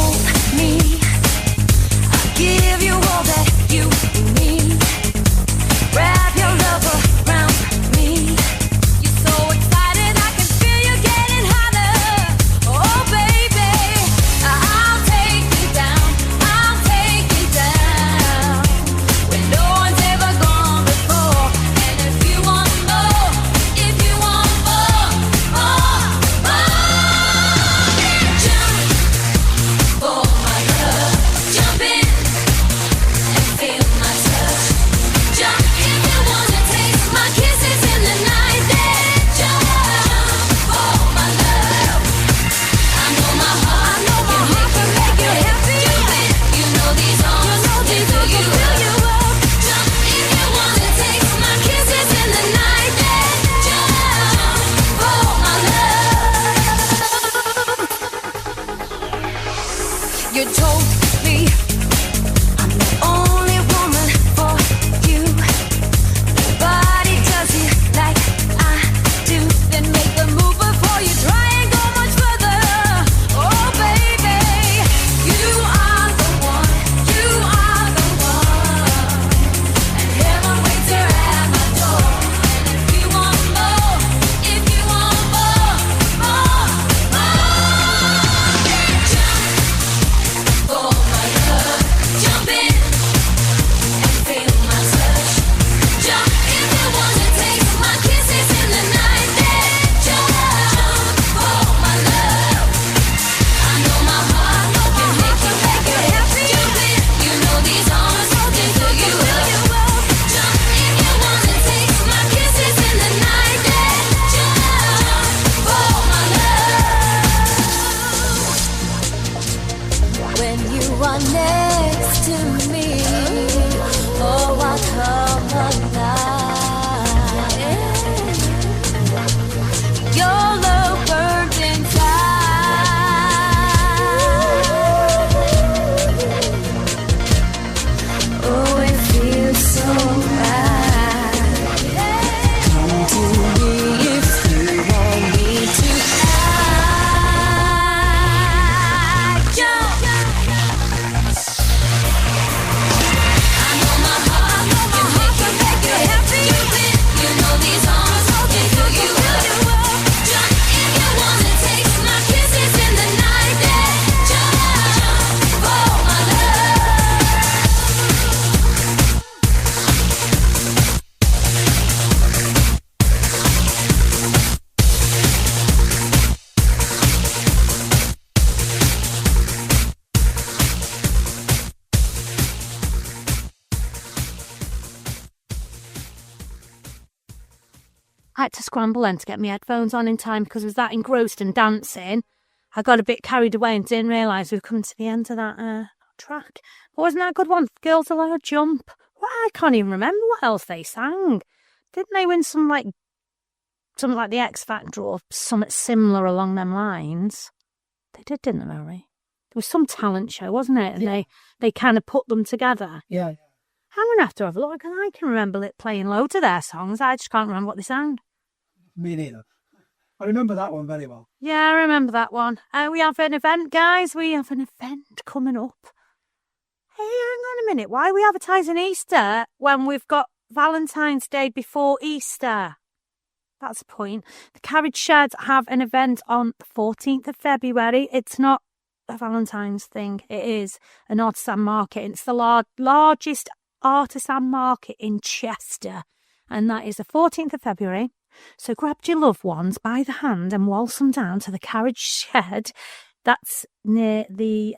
You told me I'm the only woman for you. Nobody does it like I do. Then make the move before you try and go much further. Oh baby, you are the one. You are the one. And heaven waits here at my door. And if you want more, if you want more, jump for my love. Jump in and feel my touch. Jump if you wanna taste my kisses in the night. Then jump for my love. I know my heart can make you happy. Jump in, you know these arms can fill you up. Jump if you wanna taste my kisses in the night. Then jump for my love. When you are next to me, oh, I come alive. Your love burns inside. Oh, it feels so right. Come to me if you want me to. Jump. I know my heart can make you happy. You know these arms can fill you up. Jump if you wanna taste my kisses in the night. Then jump for my love. I had to scramble then to get my headphones on in time because I was that engrossed in dancing. I got a bit carried away and didn't realise we'd come to the end of that track. But wasn't that a good one? Girls Allowed Jump. Well, I can't even remember what else they sang. Didn't they win something like the X Factor or something similar along them lines? They did, didn't they, Mary? There was some talent show, wasn't it? And they kind of put them together. Yeah. I'm going to have to have a look, and I can remember it playing loads of their songs. I just can't remember what they sang. Me neither. I remember that one very well. Yeah, I remember that one. We have an event, guys. We have an event coming up. Hey, hang on a minute. Why are we advertising Easter when we've got Valentine's Day before Easter? That's the point. The Carriage Shed have an event on the 14th of February. It's not a Valentine's thing. It is an artisan market. It's the largest artisan market in Chester. And that is the 14th of February. So grab your loved ones by the hand and waltz them down to the Carriage Shed. That's near the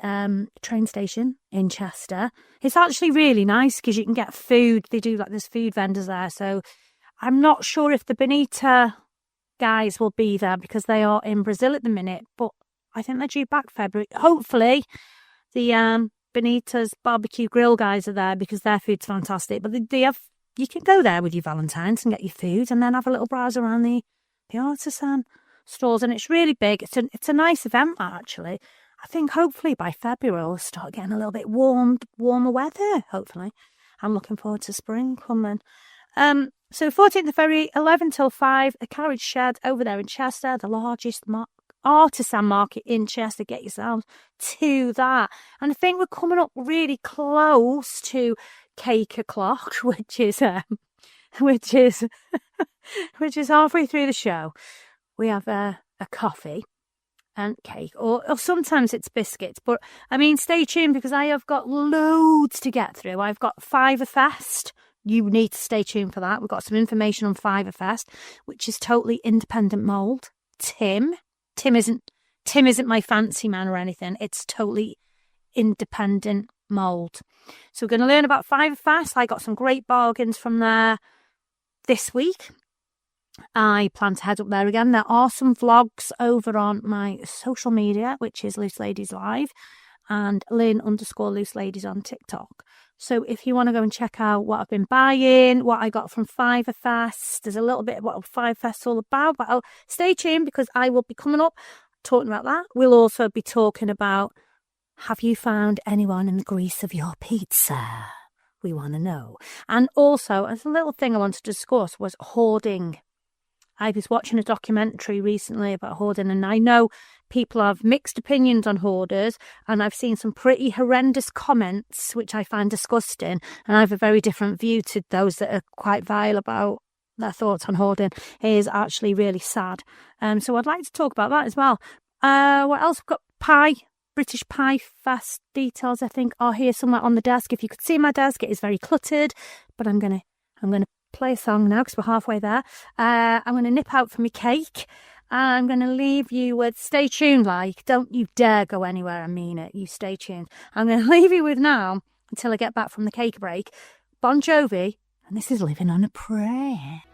train station in Chester. It's actually really nice because you can get food. They do there's food vendors there. So I'm not sure if the Bonita guys will be there because they are in Brazil at the minute. But I think they're due back February. Hopefully the Bonita's barbecue grill guys are there because their food's fantastic. But they have. You can go there with your Valentines and get your food and then have a little browse around the artisan stores. And it's really big. It's a nice event, actually. I think hopefully by February we'll start getting a little bit warmer weather, hopefully. I'm looking forward to spring coming. So 14th of February, 11 till 5, a Carriage Shed over there in Chester, the largest artisan market in Chester. Get yourselves to that. And I think we're coming up really close to Cake O'Clock, which is halfway through the show. We have a coffee and cake, or sometimes it's biscuits. But I mean, stay tuned because I have got loads to get through. I've got Fiverfest. You need to stay tuned for that. We've got some information on Fiverfest, which is totally independent mould. Tim isn't my fancy man or anything. It's totally independent mould. So we're going to learn about Fiverfest. I got some great bargains from there this week. I plan to head up there again. There are some vlogs over on my social media, which is Loose Ladies Live and Lynne_Loose Ladies on TikTok. So if you want to go and check out what I've been buying, what I got from Fiverfest, there's a little bit of what Fiverfest's all about, but stay tuned because I will be coming up talking about that. We'll also be talking about Have you found anyone in the grease of your pizza? We want to know. And also, as a little thing I wanted to discuss was hoarding. I was watching a documentary recently about hoarding, and I know people have mixed opinions on hoarders, and I've seen some pretty horrendous comments, which I find disgusting, and I have a very different view to those that are quite vile about their thoughts on hoarding. It is actually really sad. So I'd like to talk about that as well. What else? We've got pie. British Pie Fest details, I think, are here somewhere on the desk. If you could see my desk, it is very cluttered, but I'm gonna play a song now because we're halfway there. I'm gonna nip out for my cake. I'm gonna leave you with, stay tuned, like, don't you dare go anywhere. I mean it. You stay tuned. I'm gonna leave you with now until I get back from the cake break. Bon Jovi, and this is Living on a Prayer.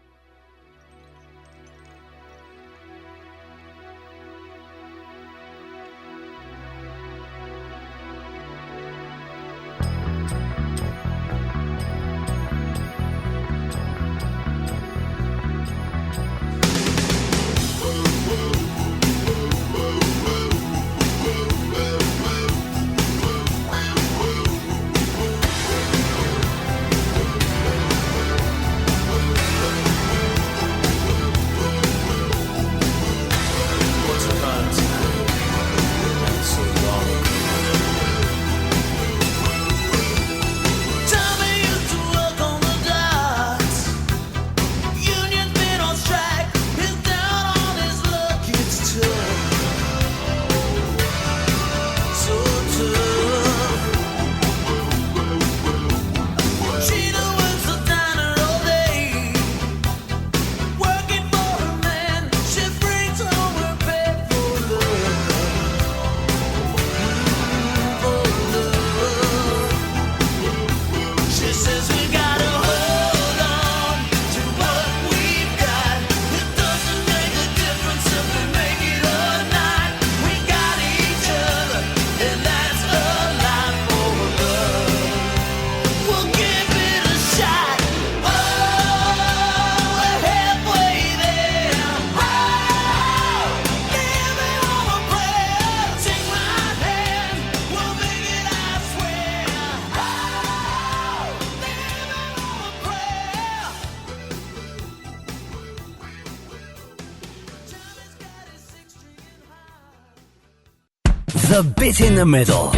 The bit in the middle.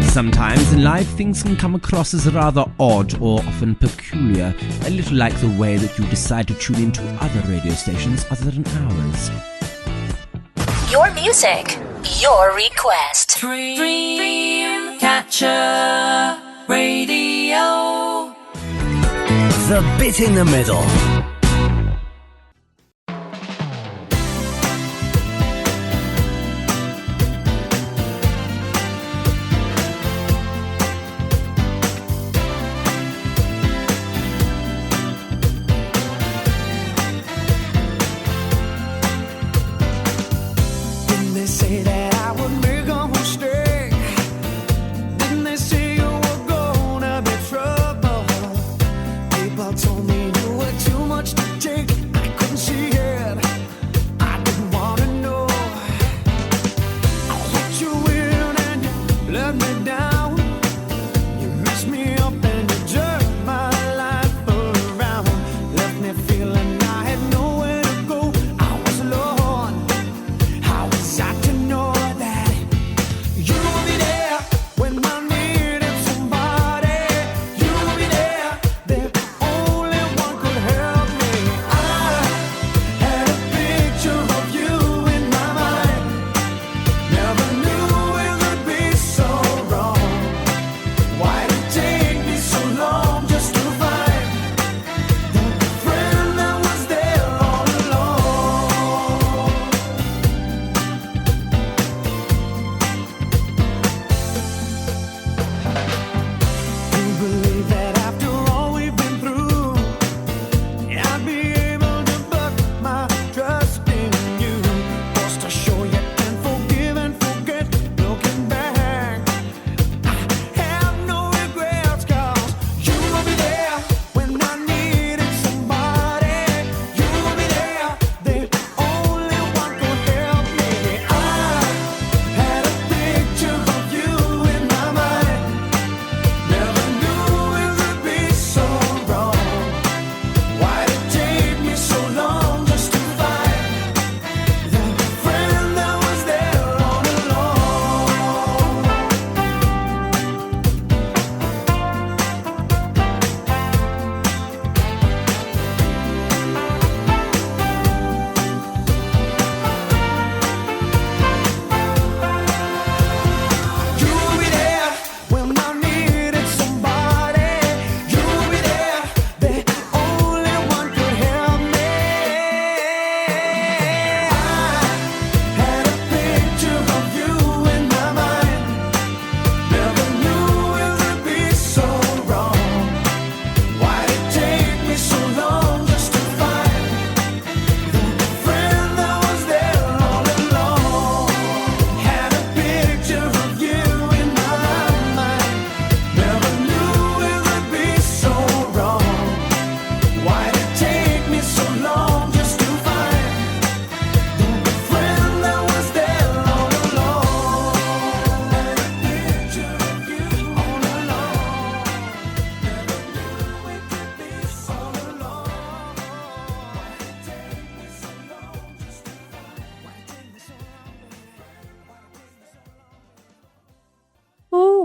Sometimes in life things can come across as rather odd or often peculiar, a little like the way that you decide to tune into other radio stations other than ours. Your music, your request. Dreamcatcher Radio. The bit in the middle. Never knew it would be so wrong.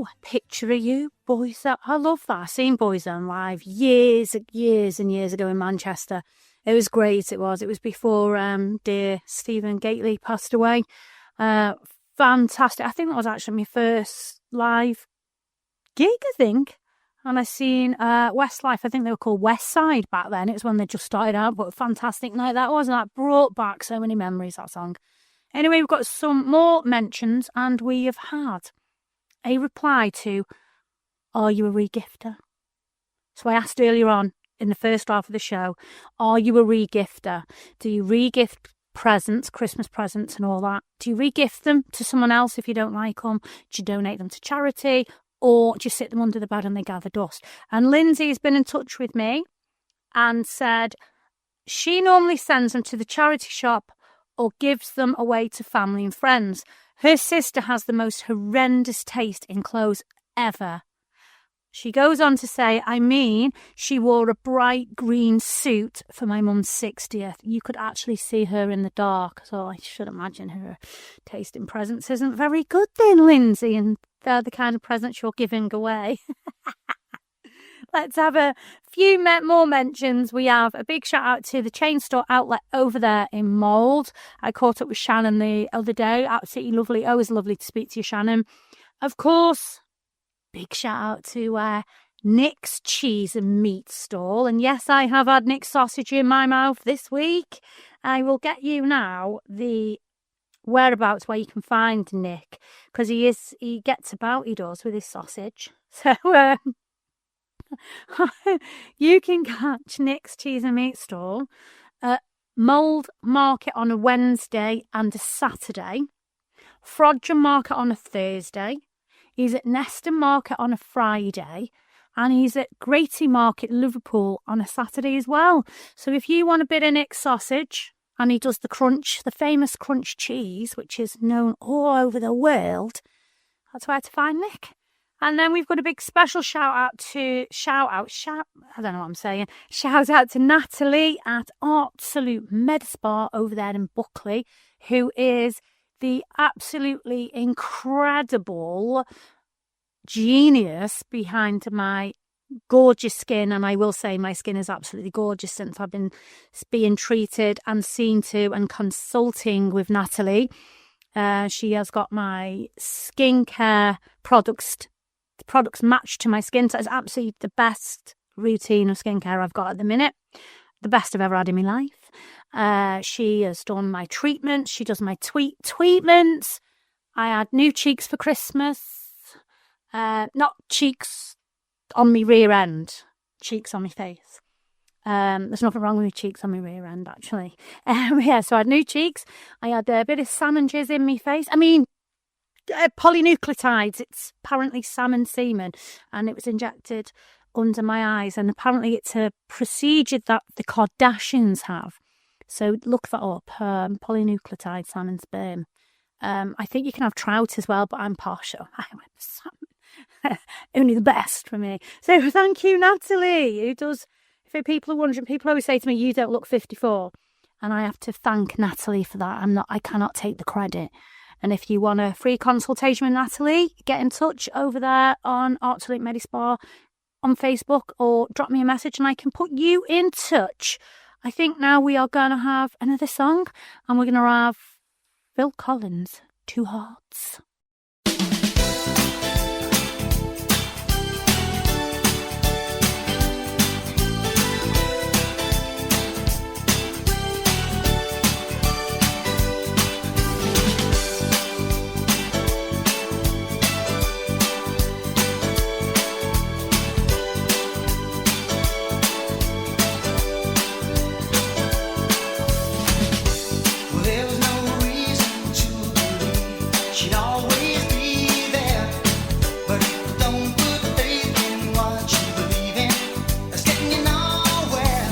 Oh, Picture of You, Boyzone. I love that. I seen Boyzone live years and years ago in Manchester. It was great. It was before dear Stephen Gately passed away. Fantastic. I think that was actually my first live gig, I think. And I seen Westlife. I think they were called West Side back then. It was when they just started out, but a fantastic night that was. And that brought back so many memories, that song. Anyway, we've got some more mentions, and we have had a reply to, are you a regifter? So I asked earlier on in the first half of the show, are you a regifter? Do you regift presents, Christmas presents and all that? Do you regift them to someone else if you don't like them? Do you donate them to charity? Or do you sit them under the bed and they gather dust? And Lindsay's been in touch with me and said she normally sends them to the charity shop or gives them away to family and friends. Her sister has the most horrendous taste in clothes ever. She goes on to say, she wore a bright green suit for my mum's 60th. You could actually see her in the dark, so I should imagine her taste in presents isn't very good then, Lindsay, and they're the kind of presents you're giving away. Let's have a few more mentions. We have a big shout out to the chain store outlet over there in Mould. I caught up with Shannon the other day. Absolutely lovely. Always lovely to speak to you, Shannon. Of course, big shout out to Nick's Cheese and Meat Stall. And yes, I have had Nick's sausage in my mouth this week. I will get you now the whereabouts where you can find Nick, because he gets about, he does, with his sausage. So you can catch Nick's Cheese and Meat Stall at Mould Market on a Wednesday and a Saturday, Frodsham Market on a Thursday. He's at Neston Market on a Friday, and he's at Grady Market, Liverpool, on a Saturday as well. So if you want a bit of Nick's sausage, and he does the famous crunch cheese, which is known all over the world, that's where to find Nick. And then we've got a big special shout out to Natalie at Absolute Med Spa over there in Buckley, who is the absolutely incredible genius behind my gorgeous skin. And I will say my skin is absolutely gorgeous since I've been being treated and seen to and consulting with Natalie. She has got my skincare products matched to my skin, so it's absolutely the best routine of skincare I've got at the minute, the best I've ever had in my life. She has done my treatments, she does my tweetments. I had new cheeks for Christmas, not cheeks on my rear end, cheeks on my face. There's nothing wrong with cheeks on my rear end, actually. So I had new cheeks, I had a bit of salmon jizz in my face. I mean, polynucleotides, it's apparently salmon semen, and it was injected under my eyes, and apparently it's a procedure that the Kardashians have, so look that up. Polynucleotide salmon sperm. I think you can have trout as well, but I'm partial. I went salmon. Only the best for me. So thank you, Natalie, who does, for people who are wondering, people always say to me, you don't look 54, and I have to thank Natalie for that. I cannot take the credit. And if you want a free consultation with Natalie, get in touch over there on Absolute Med Spa on Facebook, or drop me a message and I can put you in touch. I think now we are going to have another song, and we're going to have Phil Collins, Two Hearts. There was no reason to believe she'd always be there. But if you don't put faith in what you believe in, that's getting you nowhere.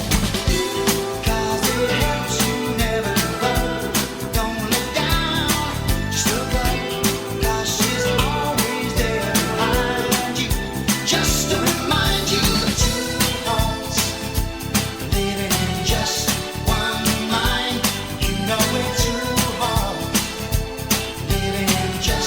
'Cause it helps you never give up. Don't look down, just look up. 'Cause she's always there behind you, just to remind you of two hearts living in just one mind. You know it's too hard living in just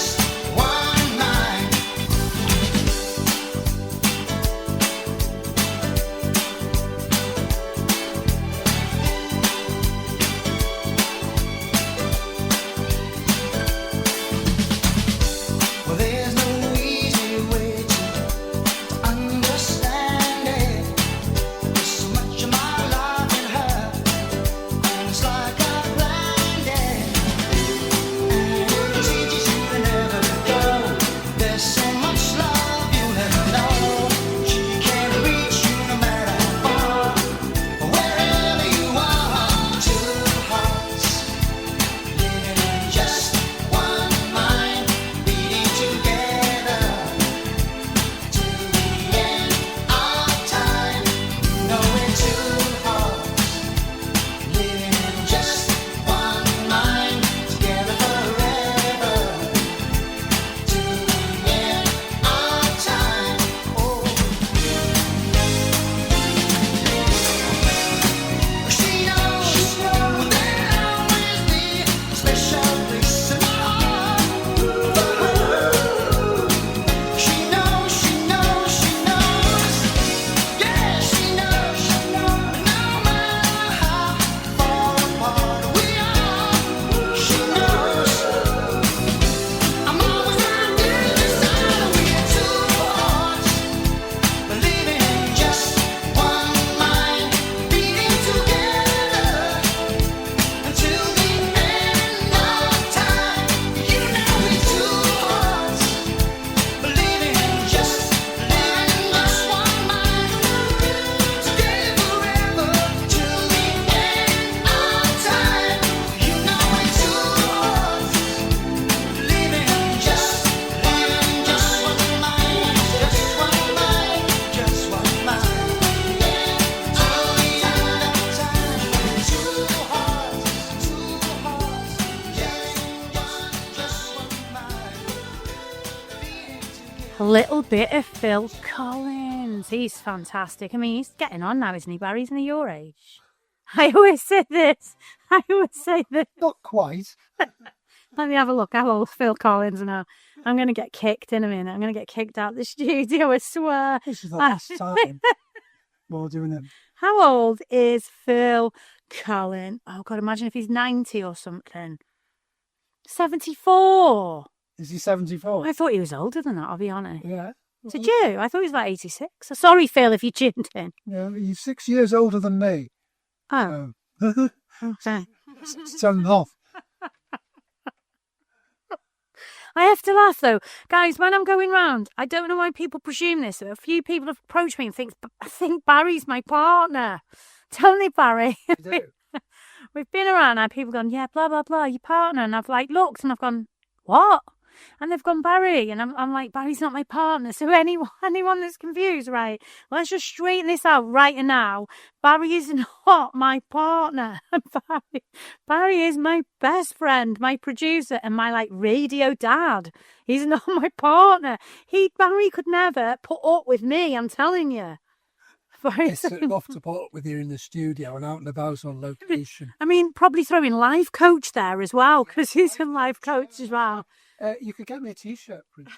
A little bit of Phil Collins. He's fantastic. I mean, he's getting on now, isn't he, Barry? Isn't he your age? I always say this. Not quite. Let me have a look how old Phil Collins is now. I'm going to get kicked in a minute. I'm going to get kicked out of the studio, I swear. This is the last time we're doing it. How old is Phil Collins? Oh, God, imagine if he's 90 or something. 74. Is he 74? I thought he was older than that, I'll be honest. Yeah. Did you? I thought he was like 86. So sorry, Phil, if you tuned in. Yeah, he's 6 years older than me. Oh. Okay. It's turning off. I have to laugh though. Guys, when I'm going round, I don't know why people presume this. A few people have approached me and I think Barry's my partner. Tell me, Barry. We've been around and people gone, yeah, blah, blah, blah, your partner. And I've like looked and I've gone, what? And they've gone, Barry. And I'm like, Barry's not my partner. So anyone that's confused, right, let's just straighten this out right now. Barry is not my partner. Barry is my best friend, my producer, and my like radio dad. He's not my partner. Barry could never put up with me, I'm telling you. It's enough to put up with you in the studio and out and about on location. I mean, probably throwing life coach there as well, because he's a life coach as well. You could get me a T-shirt, Prince.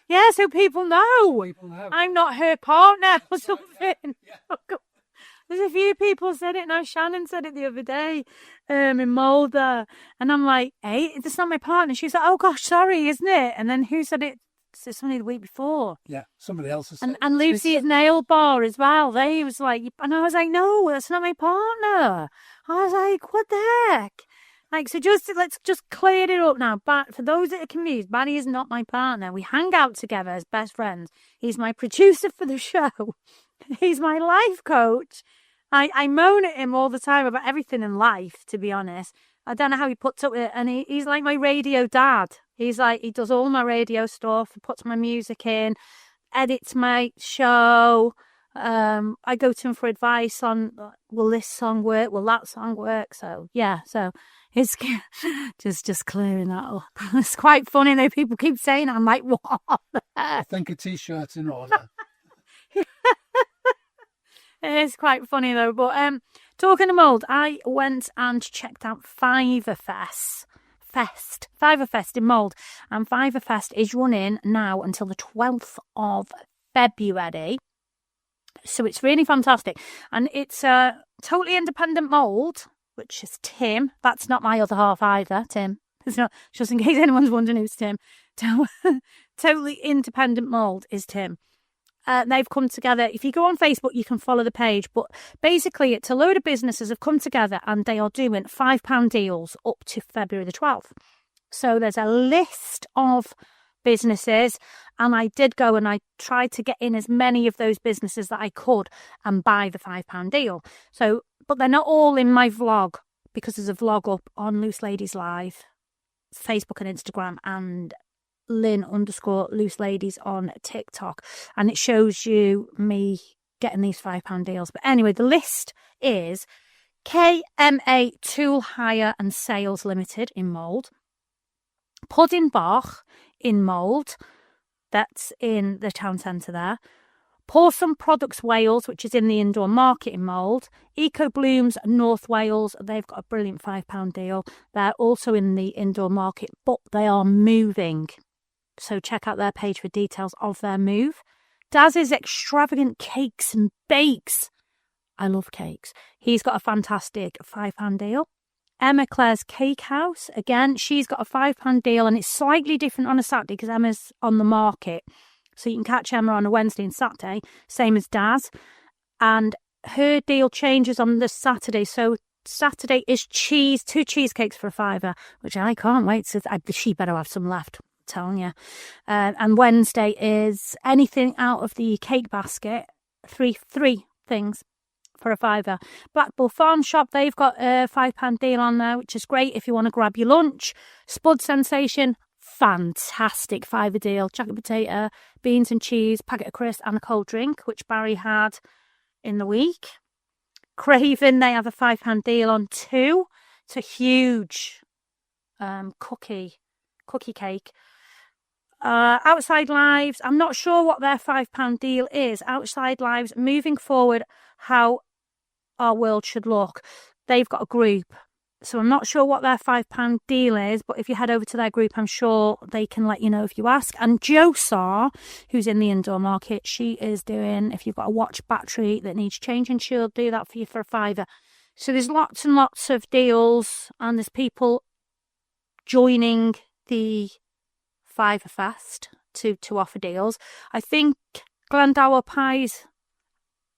Yeah, so people know. I'm not her partner or something. Oh, God. There's a few people said it now. Shannon said it the other day in Mulder. And I'm like, hey, that's not my partner. She's like, oh, gosh, sorry, isn't it? And then who said it? So somebody the week before. Yeah, somebody else has said and Lucy's nail bar as well. They was like, and I was like, no, that's not my partner. I was like, what the heck? Like, so let's just clear it up now. But for those that are confused, Barry is not my partner. We hang out together as best friends. He's my producer for the show. He's my life coach. I moan at him all the time about everything in life, to be honest. I don't know how he puts up with it. And he's like my radio dad. He's like, he does all my radio stuff, puts my music in, edits my show. I go to him for advice on, will this song work? Will that song work? So, yeah, so it's just clearing that up. It's quite funny though. People keep saying, I'm like, what? I think a T-shirt's in order. It is quite funny though. But talking of mould, I went and checked out Fiverfest in Mould, and Fiverfest is running now until the 12th of February. So it's really fantastic, and it's a totally independent mould, which is Tim. That's not my other half either, Tim. It's not, just in case anyone's wondering who's Tim. Totally independent mould is Tim. They've come together. If you go on Facebook, you can follow the page. But basically, it's a load of businesses have come together and they are doing £5 deals up to February the 12th. So there's a list of businesses, and I did go and I tried to get in as many of those businesses that I could and buy the £5 deal. So, but they're not all in my vlog, because there's a vlog up on Loose Ladies Live, Facebook and Instagram, and Lynne_Loose Ladies on TikTok, and it shows you me getting these £5 deals. But anyway, the list is KMA Tool Hire and Sales Limited in Mould, Puddingbach in Mould, that's in the town centre there, Pawsome Products Wales, which is in the indoor market in Mould, Eco Blooms North Wales, they've got a brilliant £5 deal. They're also in the indoor market, but they are moving. So check out their page for details of their move. Daz's Extravagant Cakes and Bakes. I love cakes. He's got a fantastic £5 deal. Emma Claire's Cake House. Again, she's got a £5 deal, and it's slightly different on a Saturday because Emma's on the market. So you can catch Emma on a Wednesday and Saturday, same as Daz. And her deal changes on the Saturday. So Saturday is two cheesecakes for £5, which I can't wait. So she better have some left. Telling you. And Wednesday is anything out of the cake basket, three things for £5. Blackpool Farm Shop, they've got a £5 deal on there, which is great if you want to grab your lunch. Spud Sensation, fantastic £5 deal. Jacket potato, beans and cheese, packet of crisps, and a cold drink, which Barry had in the week. Craven, they have a £5 deal on too. It's a huge cookie cake. Outside Lives, I'm not sure what their £5 deal is. Outside Lives, moving forward, how our world should look. They've got a group. So I'm not sure what their £5 deal is, but if you head over to their group, I'm sure they can let you know if you ask. And Josar, who's in the indoor market, she is doing, if you've got a watch battery that needs changing, she'll do that for you for a £5. So there's lots and lots of deals, and there's people joining the £5 Fest to offer deals. I think Glendower Pies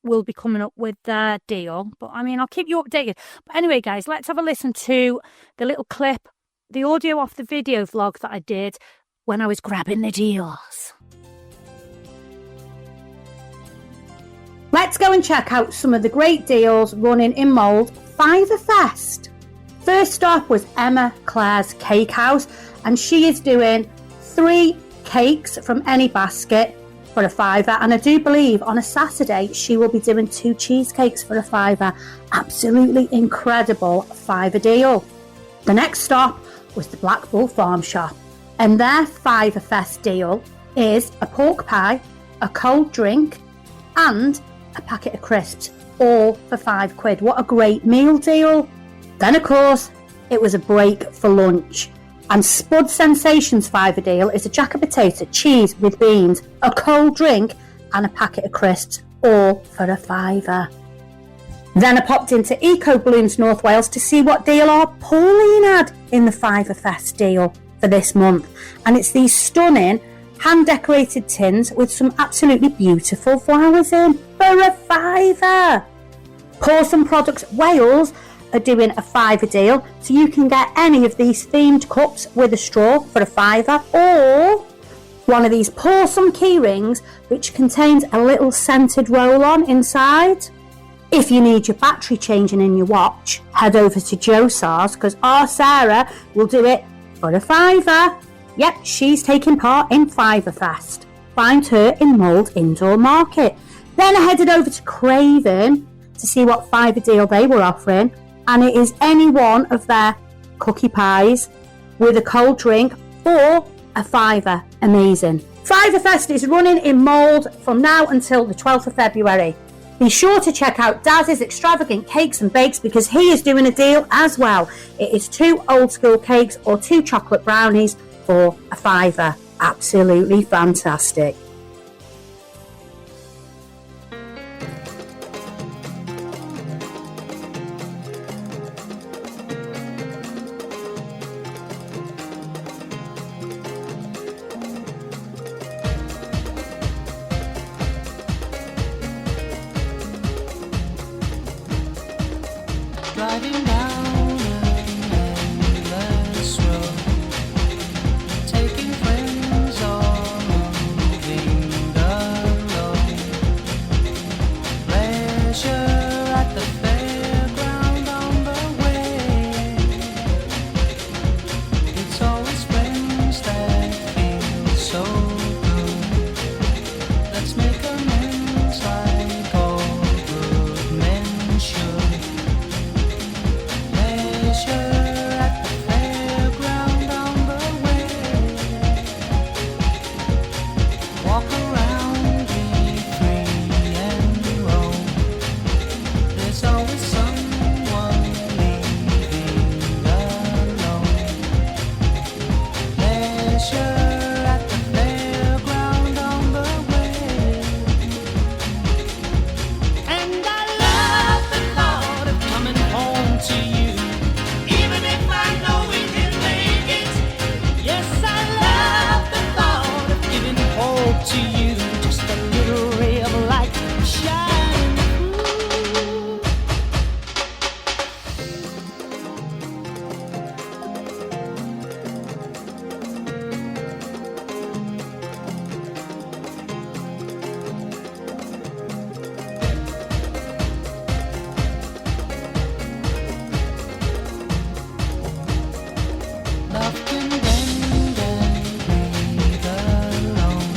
will be coming up with their deal, but I mean, I'll keep you updated. But anyway, guys, let's have a listen to the little clip, the audio off the video vlog that I did when I was grabbing the deals. Let's go and check out some of the great deals running in Mould £5 Fest. First stop was Emma Claire's Cake House, and she is doing 3 cakes from any basket for a £5, and I do believe on a Saturday she will be doing 2 cheesecakes for a £5. Absolutely incredible £5 deal. The next stop was the Black Bull Farm Shop, and their £5 Fest deal is a pork pie, a cold drink, and a packet of crisps, all for £5. What a great meal deal. Then of course it was a break for lunch, and Spud Sensations £5 deal is a jack of potato, cheese with beans, a cold drink, and a packet of crisps, all for a £5. Then I popped into Eco Blooms North Wales to see what deal our Pauline had in the £5 Fest deal for this month, and it's these stunning hand decorated tins with some absolutely beautiful flowers in for a £5. Porcelain Products Wales are doing a £5 deal, so you can get any of these themed cups with a straw for a £5, or one of these porcelain key rings which contains a little scented roll-on inside. If you need your battery changing in your watch, head over to Josar's, because our Sarah will do it for a £5. Yep, she's taking part in £5 Fest. Find her in Mould Indoor Market. Then I headed over to Craven to see what £5 deal they were offering, and it is any one of their cookie pies with a cold drink for a £5. Amazing. £5 Fest is running in Mould from now until the 12th of February. Be sure to check out Daz's Extravagant Cakes and Bakes, because he is doing a deal as well. It is 2 old school cakes or 2 chocolate brownies for a £5. Absolutely fantastic. Driving down an endless road, taking friends or moving alone. Pleasure at the fairground on the way. It's always friends that feel so good. Let's make amends like all good men should. At the fairground on the way. Walk around, be free and roam. There's always someone leaving alone. Pleasure at the fairground on the way. And I love the thought of coming home to you. To you, just a little ray of light shining through. Love can bend and breathe alone.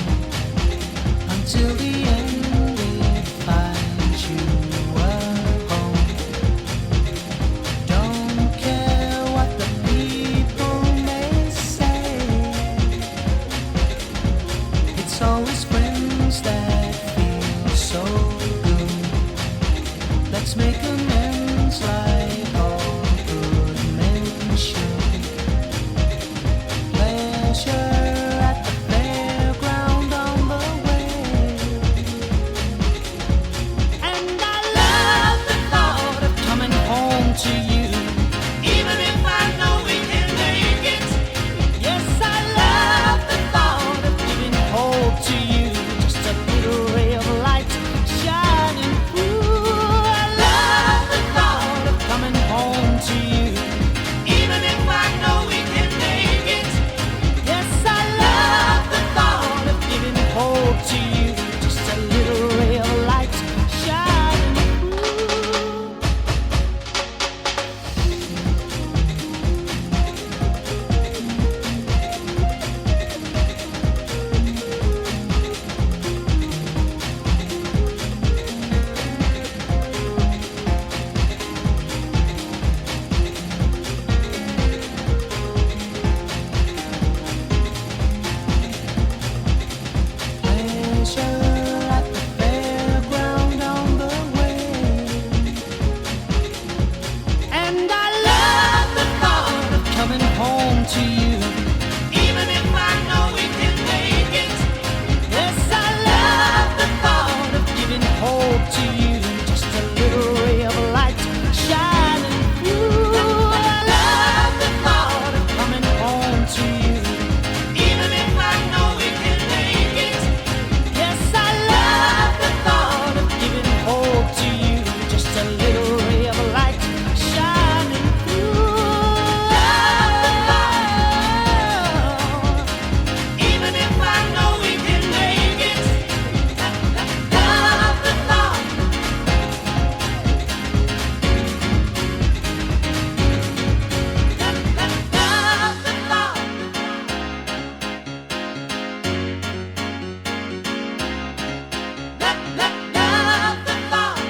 station at the fairground on the way. And I love the thought of coming home to you, even if I know we can make it. Yes, I love the thought of giving hope to you, just a little ray of light shining through. I love the thought of coming home to you, even if I know we can make it. Yes, I love the thought of giving hope to you, just a little ray of light shining through. Love the thought, even if I know we can make it. Love the thought. Love the thought. Love the thought. Love the thought. Love the thought. Love the thought.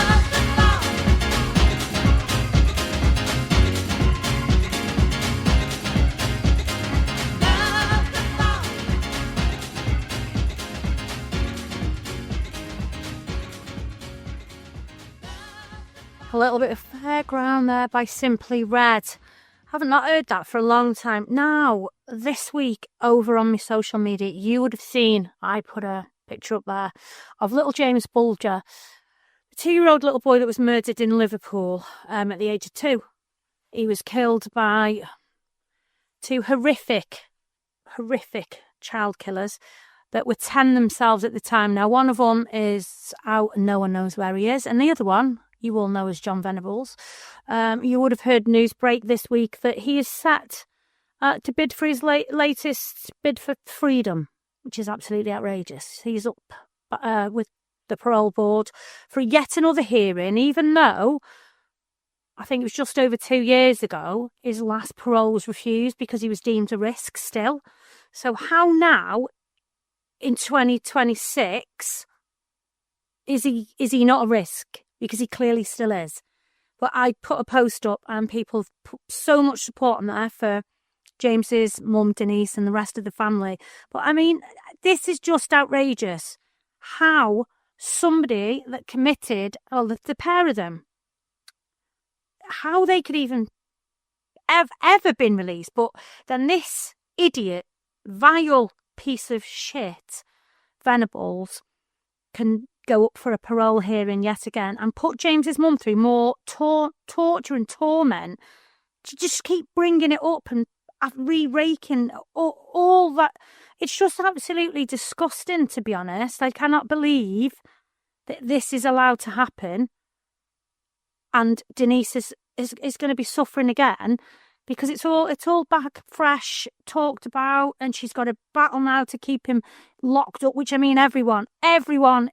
Love the thought. Love the thought. Love the thought. A little bit of Fairground there by Simply Red. Haven't not heard that for a long time. Now, this week over on my social media, you would have seen, I put a picture up there of little James Bulger, a 2-year-old little boy that was murdered in Liverpool at the age of 2. He was killed by 2 horrific child killers that were 10 themselves at the time. Now, one of them is out and no one knows where he is. And the other one, you all know as John Venables. You would have heard news break this week that he is set to bid for his latest bid for freedom, which is absolutely outrageous. He's up with the parole board for yet another hearing, even though I think it was just over 2 years ago his last parole was refused because he was deemed a risk still. So how now, in 2026, is he not a risk? Because he clearly still is. But I put a post up and people have put so much support on there for James's mum, Denise, and the rest of the family. But I mean, this is just outrageous. How somebody that committed, well, the pair of them, how they could even have ever been released. But then this idiot, vile piece of shit, Venables, can go up for a parole hearing yet again and put James's mum through more torture and torment to just keep bringing it up and re-raking all that. It's just absolutely disgusting, to be honest. I cannot believe that this is allowed to happen, and Denise is going to be suffering again because it's all back fresh, talked about, and she's got a battle now to keep him locked up, which, I mean, everyone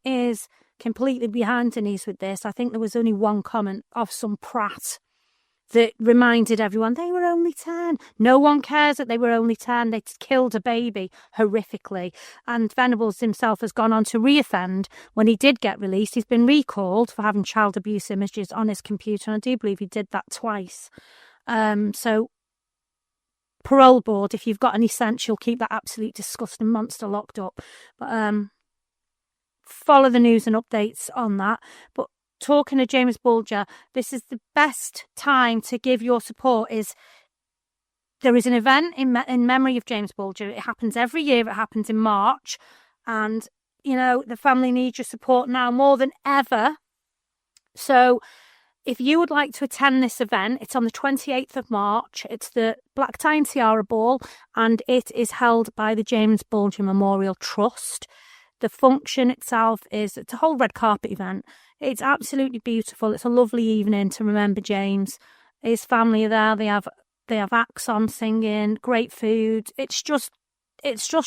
is completely behind Denise with this. I think there was only one comment of some prat that reminded everyone they were only 10. No one cares that they were only 10. They killed a baby horrifically. And Venables himself has gone on to reoffend. When he did get released, he's been recalled for having child abuse images on his computer. And I do believe he did that twice. So, parole board, if you've got any sense, you'll keep that absolute disgusting monster locked up. But follow the news and updates on that. But talking to James Bulger, this is the best time to give your support. There is an event in memory of James Bulger. It happens every year. It happens in March. And, you know, the family needs your support now more than ever. So if you would like to attend this event, it's on the 28th of March. It's the Black Tie and Tiara Ball, and it is held by the James Bulger Memorial Trust. The function itself it's a whole red carpet event. It's absolutely beautiful. It's a lovely evening to remember James. His family are there. They have acts on singing, great food. It's just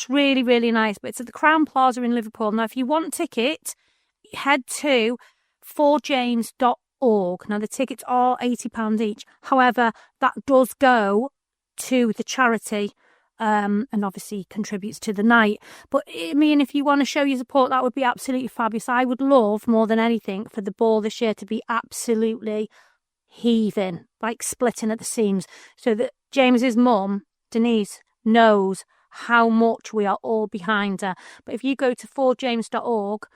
really, really nice. But it's at the Crown Plaza in Liverpool. Now, if you want a ticket, head to 4james.org. Now, the tickets are £80 each. However, that does go to the charity, and obviously contributes to the night. But I mean, if you want to show your support, that would be absolutely fabulous. I would love more than anything for the ball this year to be absolutely heaving, like splitting at the seams, so that James's mum, Denise, knows how much we are all behind her. But if you go to 4james.org,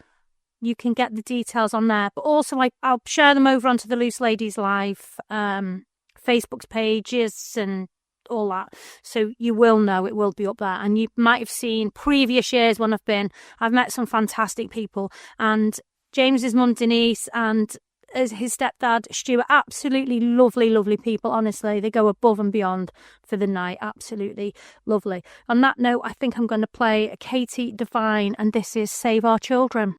you can get the details on there. But also, I'll share them over onto the Loose Ladies Live Facebook's pages and all that. So you will know, it will be up there. And you might have seen previous years when I've met some fantastic people. And James's mum, Denise, and his stepdad, Stuart, absolutely lovely, lovely people. Honestly, they go above and beyond for the night. Absolutely lovely. On that note, I think I'm going to play Katie Devine, and this is Save Our Children.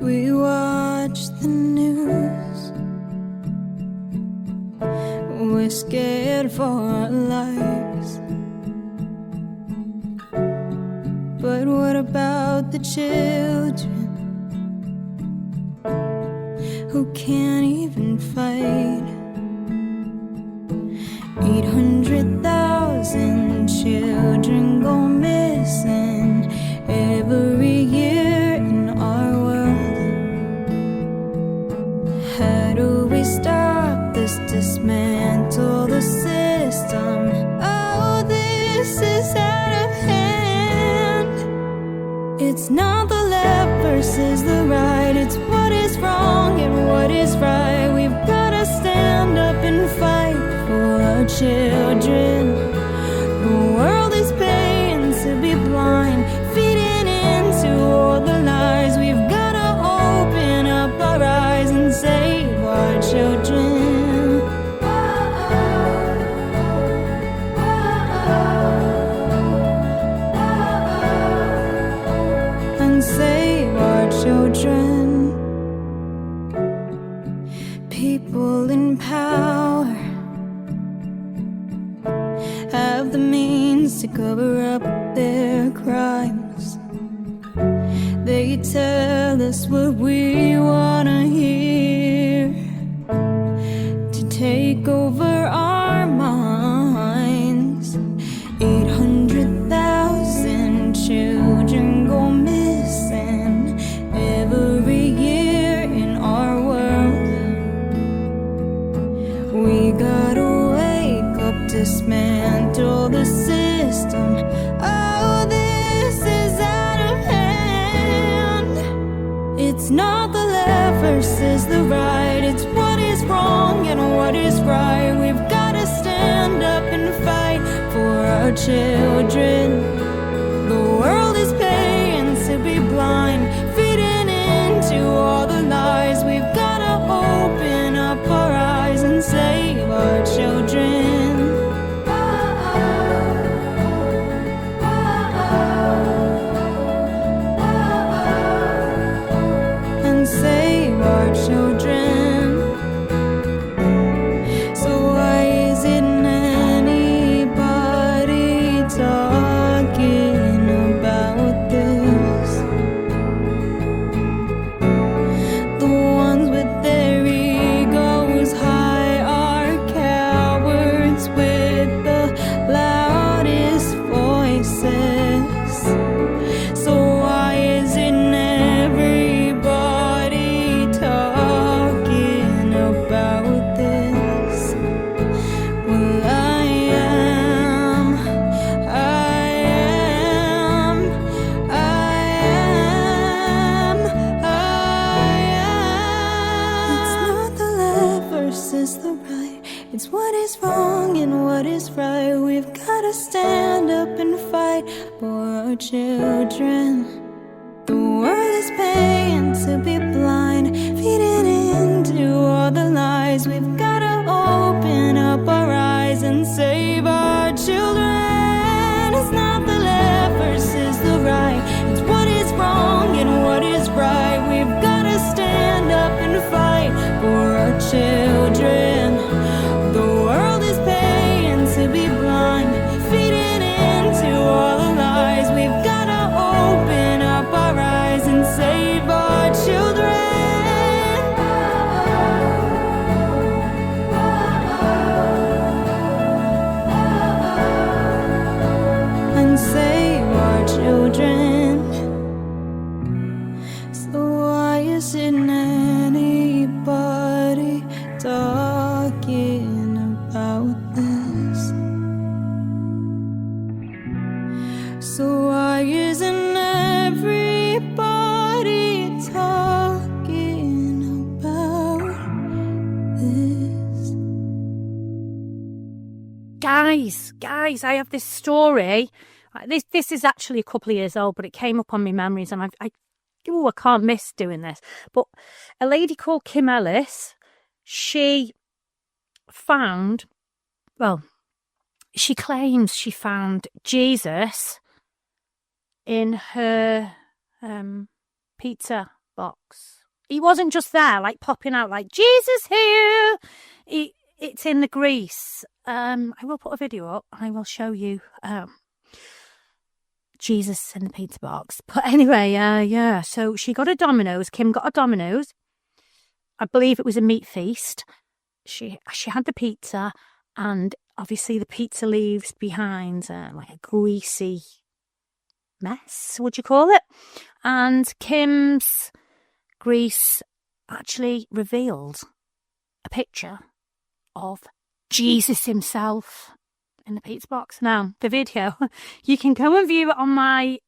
We watch the news. We're scared for our lives. But what about the children who can't even fight? 800,000 children go missing every year in our world. How do we stop this? Dismantle the system. Oh, this is out of hand. It's not the left versus the right. It's what is wrong and what is right. We've gotta stand up and fight for our children. The world is paying to be blind, feeding into all the lies. We've gotta open up our eyes and save our children. Save our children. People in power have the means to cover up their crimes. They tell us what we wanna hear, to take over our minds. 800,000 children go missing every year in our world. We gotta wake up, dismantle the system. Oh, this is out of hand. It's not the left versus the right. It's what is wrong and what is right. We've gotta stand up and fight for our children. The world is paying to be blind, feeding into all the lies. We've gotta open up our eyes and save our children. And save our children. So why is it anybody talking about this? The ones with their egos high are cowards with the loudest voices. So why isn't everybody talking about this? Well, I am. It's not the left versus the right. It's what is wrong and what is right. We've gotta stand up and fight for our children. The world is paying to be blind, feeding into all the lies. We've gotta open up our eyes and save our children. guys, I have this story. This is actually a couple of years old, but it came up on my memories, and I can't miss doing this. But a lady called Kim Ellis, she claims she found Jesus in her pizza box. He wasn't just there, like popping out, like Jesus here. It's in the grease. I will put a video up. I will show you Jesus in the pizza box. But anyway, yeah. So she got a Domino's. Kim got a Domino's. I believe it was a meat feast. She had the pizza, and obviously the pizza leaves behind like a greasy mess, would you call it? And Kim's grease actually revealed a picture of Jesus himself in the pizza box. Now, the video, you can go and view it on my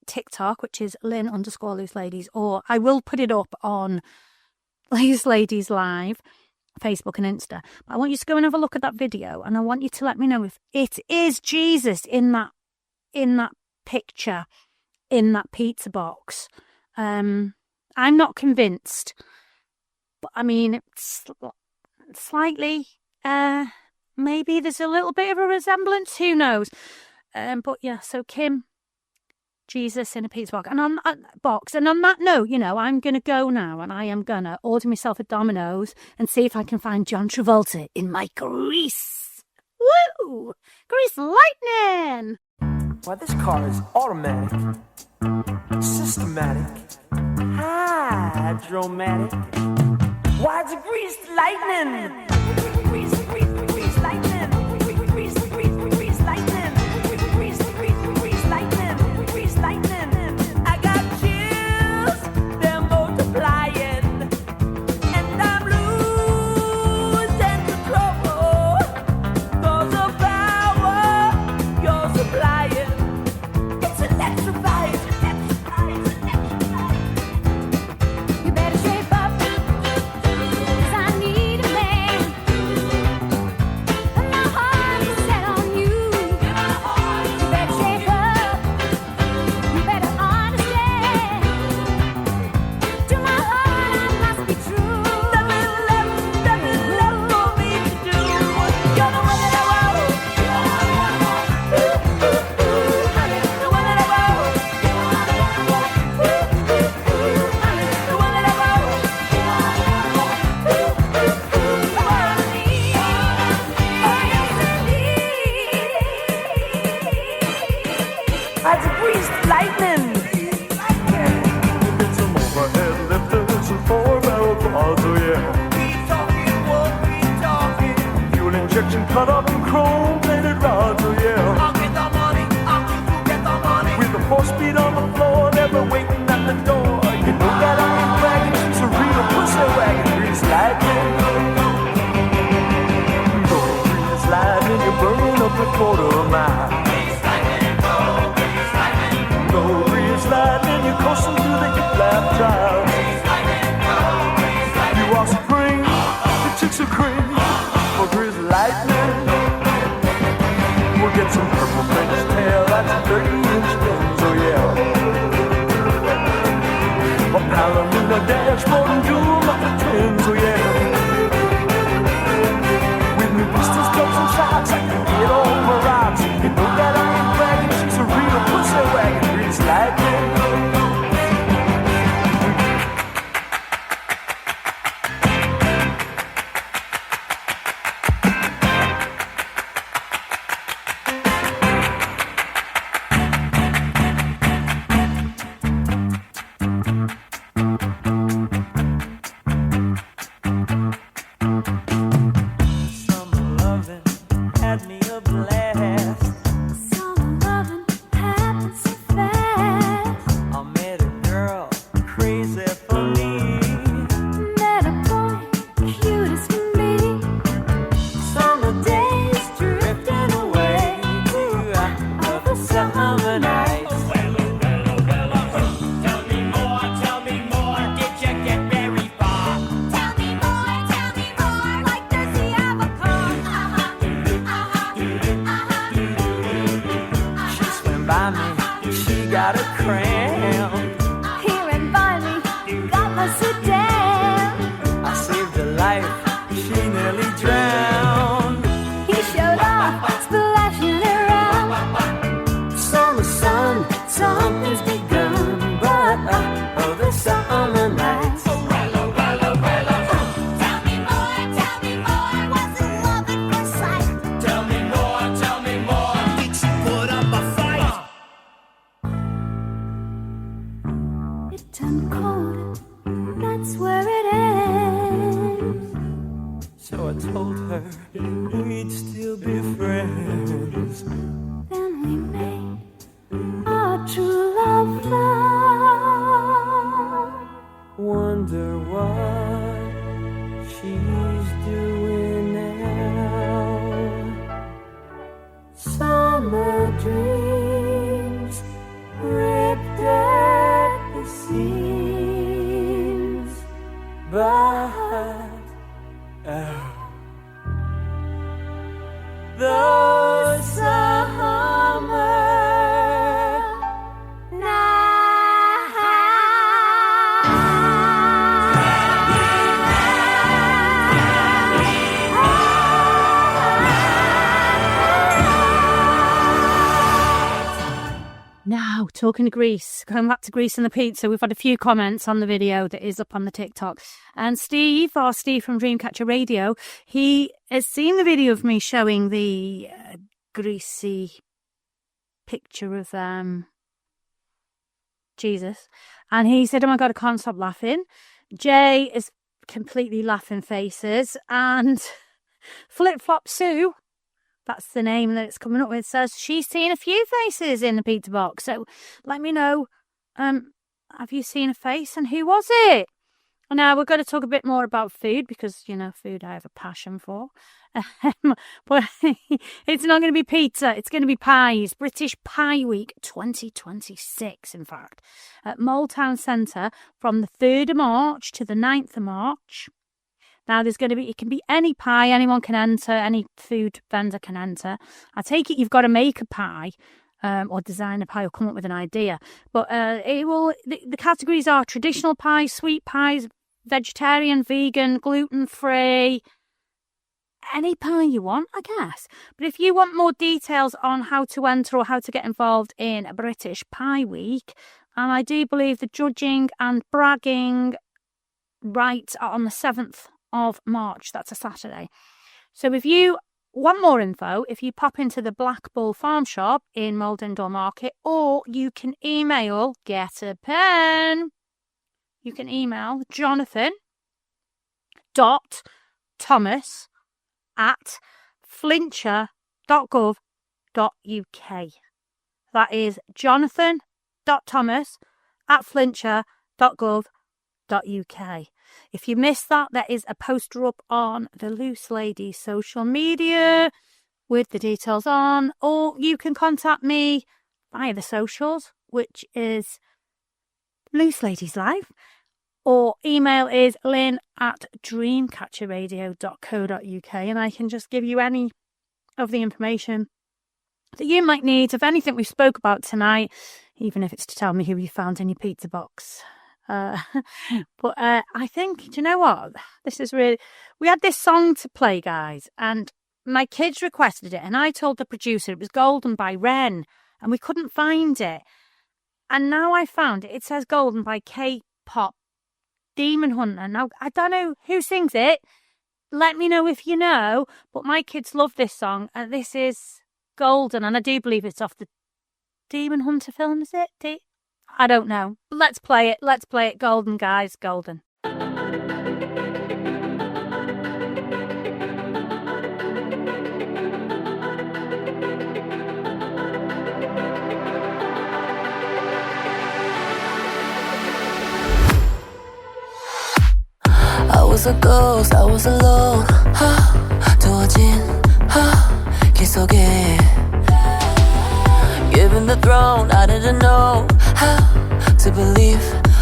TikTok, which is Lynne_Loose_Ladies, or I will put it up on Loose Ladies Live, Facebook and Insta. But I want you to go and have a look at that video, and I want you to let me know if it is Jesus in that picture, in that pizza box. I'm not convinced, but I mean, it's slightly, maybe there's a little bit of a resemblance, who knows? But yeah, so Kim, Jesus in a pizza box. And on that note, I'm going to go now, and I am going to order myself a Domino's and see if I can find John Travolta in my grease. Woo! Grease lightning! Why, this car is automatic, systematic, hydromatic. Why, it's a greased lightning! Grease lightning! Grease lightning! Grease lightning! I got chills, they're multiplying, and I'm losing control. 'Cause the power you're supplying, it's electrifying. You better shape up, 'cause I need a man. And my heart is set on you. You better shape up, you better understand. To my heart I must be true. Nothing left for me to do. You're the one that I want. The one that I want. The one that I want. That's a greased lightning. It's some overhead lifters and 4-barrel quads, oh yeah. Keep talking. Fuel injection cut up and chrome-plated rods, oh yeah. I'll get the money. I'll get the money. With the 4-speed on the floor, never waiting at the door. You know that I ain't bragging, she's a real pussy wagon. Grease lightning. Go grease lightning, you're burning up a quarter mile. Go grease lightning, you're coursing through the hip-lap trial. You are supreme, the chicks are cream for grease lightning. We'll get some purple French tail, that's a 30-inch Benz, oh yeah. A ballerina dashboard and jewel muffler twins, oh yeah. With new pistols, cups and shots, I can get all my rocks. You know that I ain't bragging, she's a real pussy wagon. Grease lightning. we'd still be friends. Then we made our true love vow. Wonder what she's doing now. Summer dreams ripped at the seams. But the summer Now, talking to Greece, going back to Greece and the pizza, we've had a few comments on the video that is up on the TikTok. And Steve from Dreamcatcher Radio, he has seen the video of me showing the greasy picture of Jesus. And he said, oh my God, I can't stop laughing. Jay is completely laughing faces. And Flip Flop Sue, that's the name that it's coming up with, says she's seen a few faces in the pizza box. So let me know, have you seen a face and who was it? Now we're going to talk a bit more about food because, you know, food I have a passion for. But it's not going to be pizza, it's going to be pies. British Pie Week 2026, in fact, at Mold Town Centre from the 3rd of March to the 9th of March. Now, there's going to be, it can be any pie, anyone can enter, any food vendor can enter. I take it you've got to make a pie or design a pie or come up with an idea. But the categories are traditional pies, sweet pies, vegetarian, vegan, gluten-free, any pie you want, I guess. But if you want more details on how to enter or how to get involved in a British Pie Week, and I do believe the judging and bragging rights are on the 7th of March. That's a Saturday. So if you want more info, if you pop into the Black Bull Farm Shop in Mold Indoor Market, or you can email, get a pen, you can email jonathan.thomas@flintshire.gov.uk. That is jonathan.thomas@flintshire.gov.uk. If you missed that, there is a poster up on the Loose Ladies social media with the details on, or you can contact me via the socials, which is Loose Ladies Live, or email is lynne@dreamcatcherradio.co.uk, and I can just give you any of the information that you might need of anything we spoke about tonight, even if it's to tell me who you found in your pizza box. But I think, do you know what? This is really... We had this song to play, guys, and my kids requested it, and I told the producer it was Golden by Ren, and we couldn't find it. And now I found it. It says Golden by K-pop Demon Hunter. Now, I don't know who sings it. Let me know if you know, but my kids love this song, and this is Golden, and I do believe it's off the Demon Hunter film, is it? I don't know. Let's play it. Let's play it. Golden, guys. Golden. I was a ghost, I was alone. 두어진 길 속에 Given the throne, I didn't know how to believe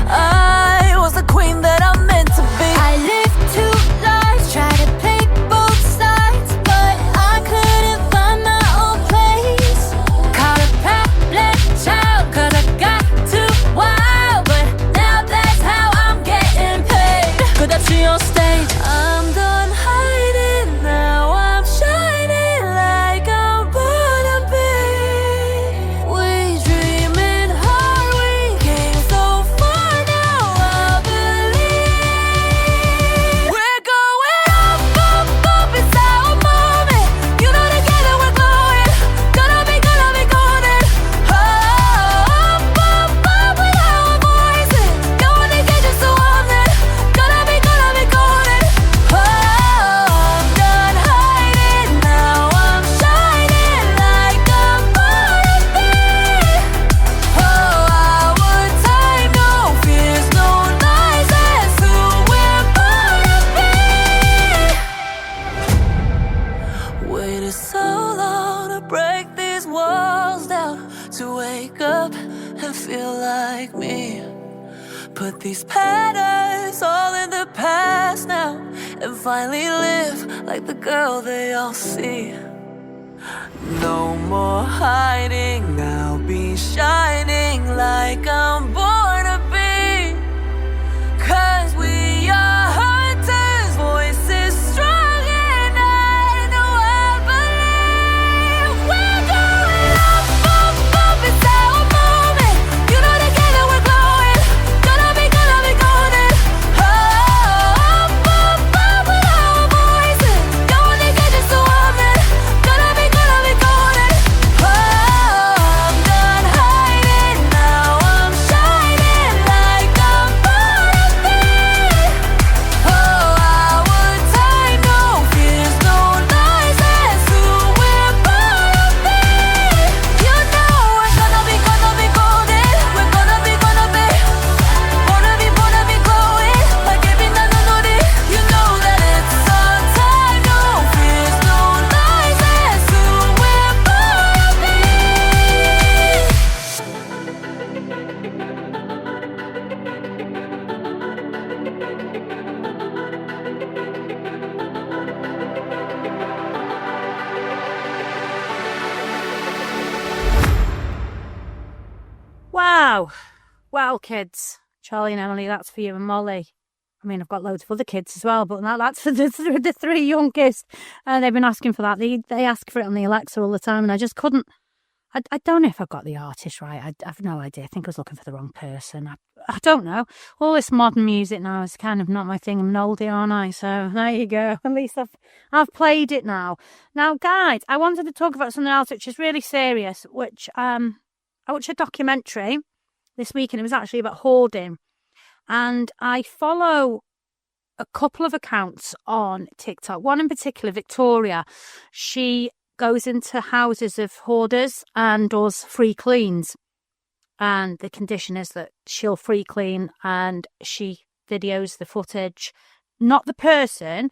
I was the queen that I'm meant to be. I lived two lives, tried to play both sides, but I couldn't find my own place. Caught a problem child, cause I got too wild, but now that's how I'm getting paid. 끝없이 on stage, I'm done hiding, now I'm shining. Waited so long to break these walls down, to wake up and feel like me. Put these patterns all in the past now, and finally live like the girl they all see. No more hiding, I'll be shining like I'm born to be. 'Cause we are hunters, voices strong and I know I believe. We're going up, up, up, it's our moment. You know together we're glowing. Gonna be golden. Up, up, up with our voices. Going to get just a woman. Gonna be golden. Oh, I'm done hiding, now I'm shining like I'm born to be. Oh, our time, no fears, no lies, that's who we're born to be. You know we're gonna be golden. We're gonna be glowing like every night on the. You know that it's our time, no fears, no lies, that's who we're born to be. Wow. Well, kids, Charlie and Emily, that's for you, and Molly. I mean, I've got loads of other kids as well, but that's for the three youngest. They've been asking for that. They ask for it on the Alexa all the time, and I just couldn't. I don't know if I got the artist right. I've no idea. I think I was looking for the wrong person. I don't know. All this modern music now is kind of not my thing. I'm an oldie, aren't I? So there you go. At least I've played it now. Now, guys, I wanted to talk about something else which is really serious, which I watched a documentary this week, and it was actually about hoarding. And I follow a couple of accounts on TikTok. One in particular, Victoria. She goes into houses of hoarders and does free cleans. And the condition is that she'll free clean and she videos the footage, not the person,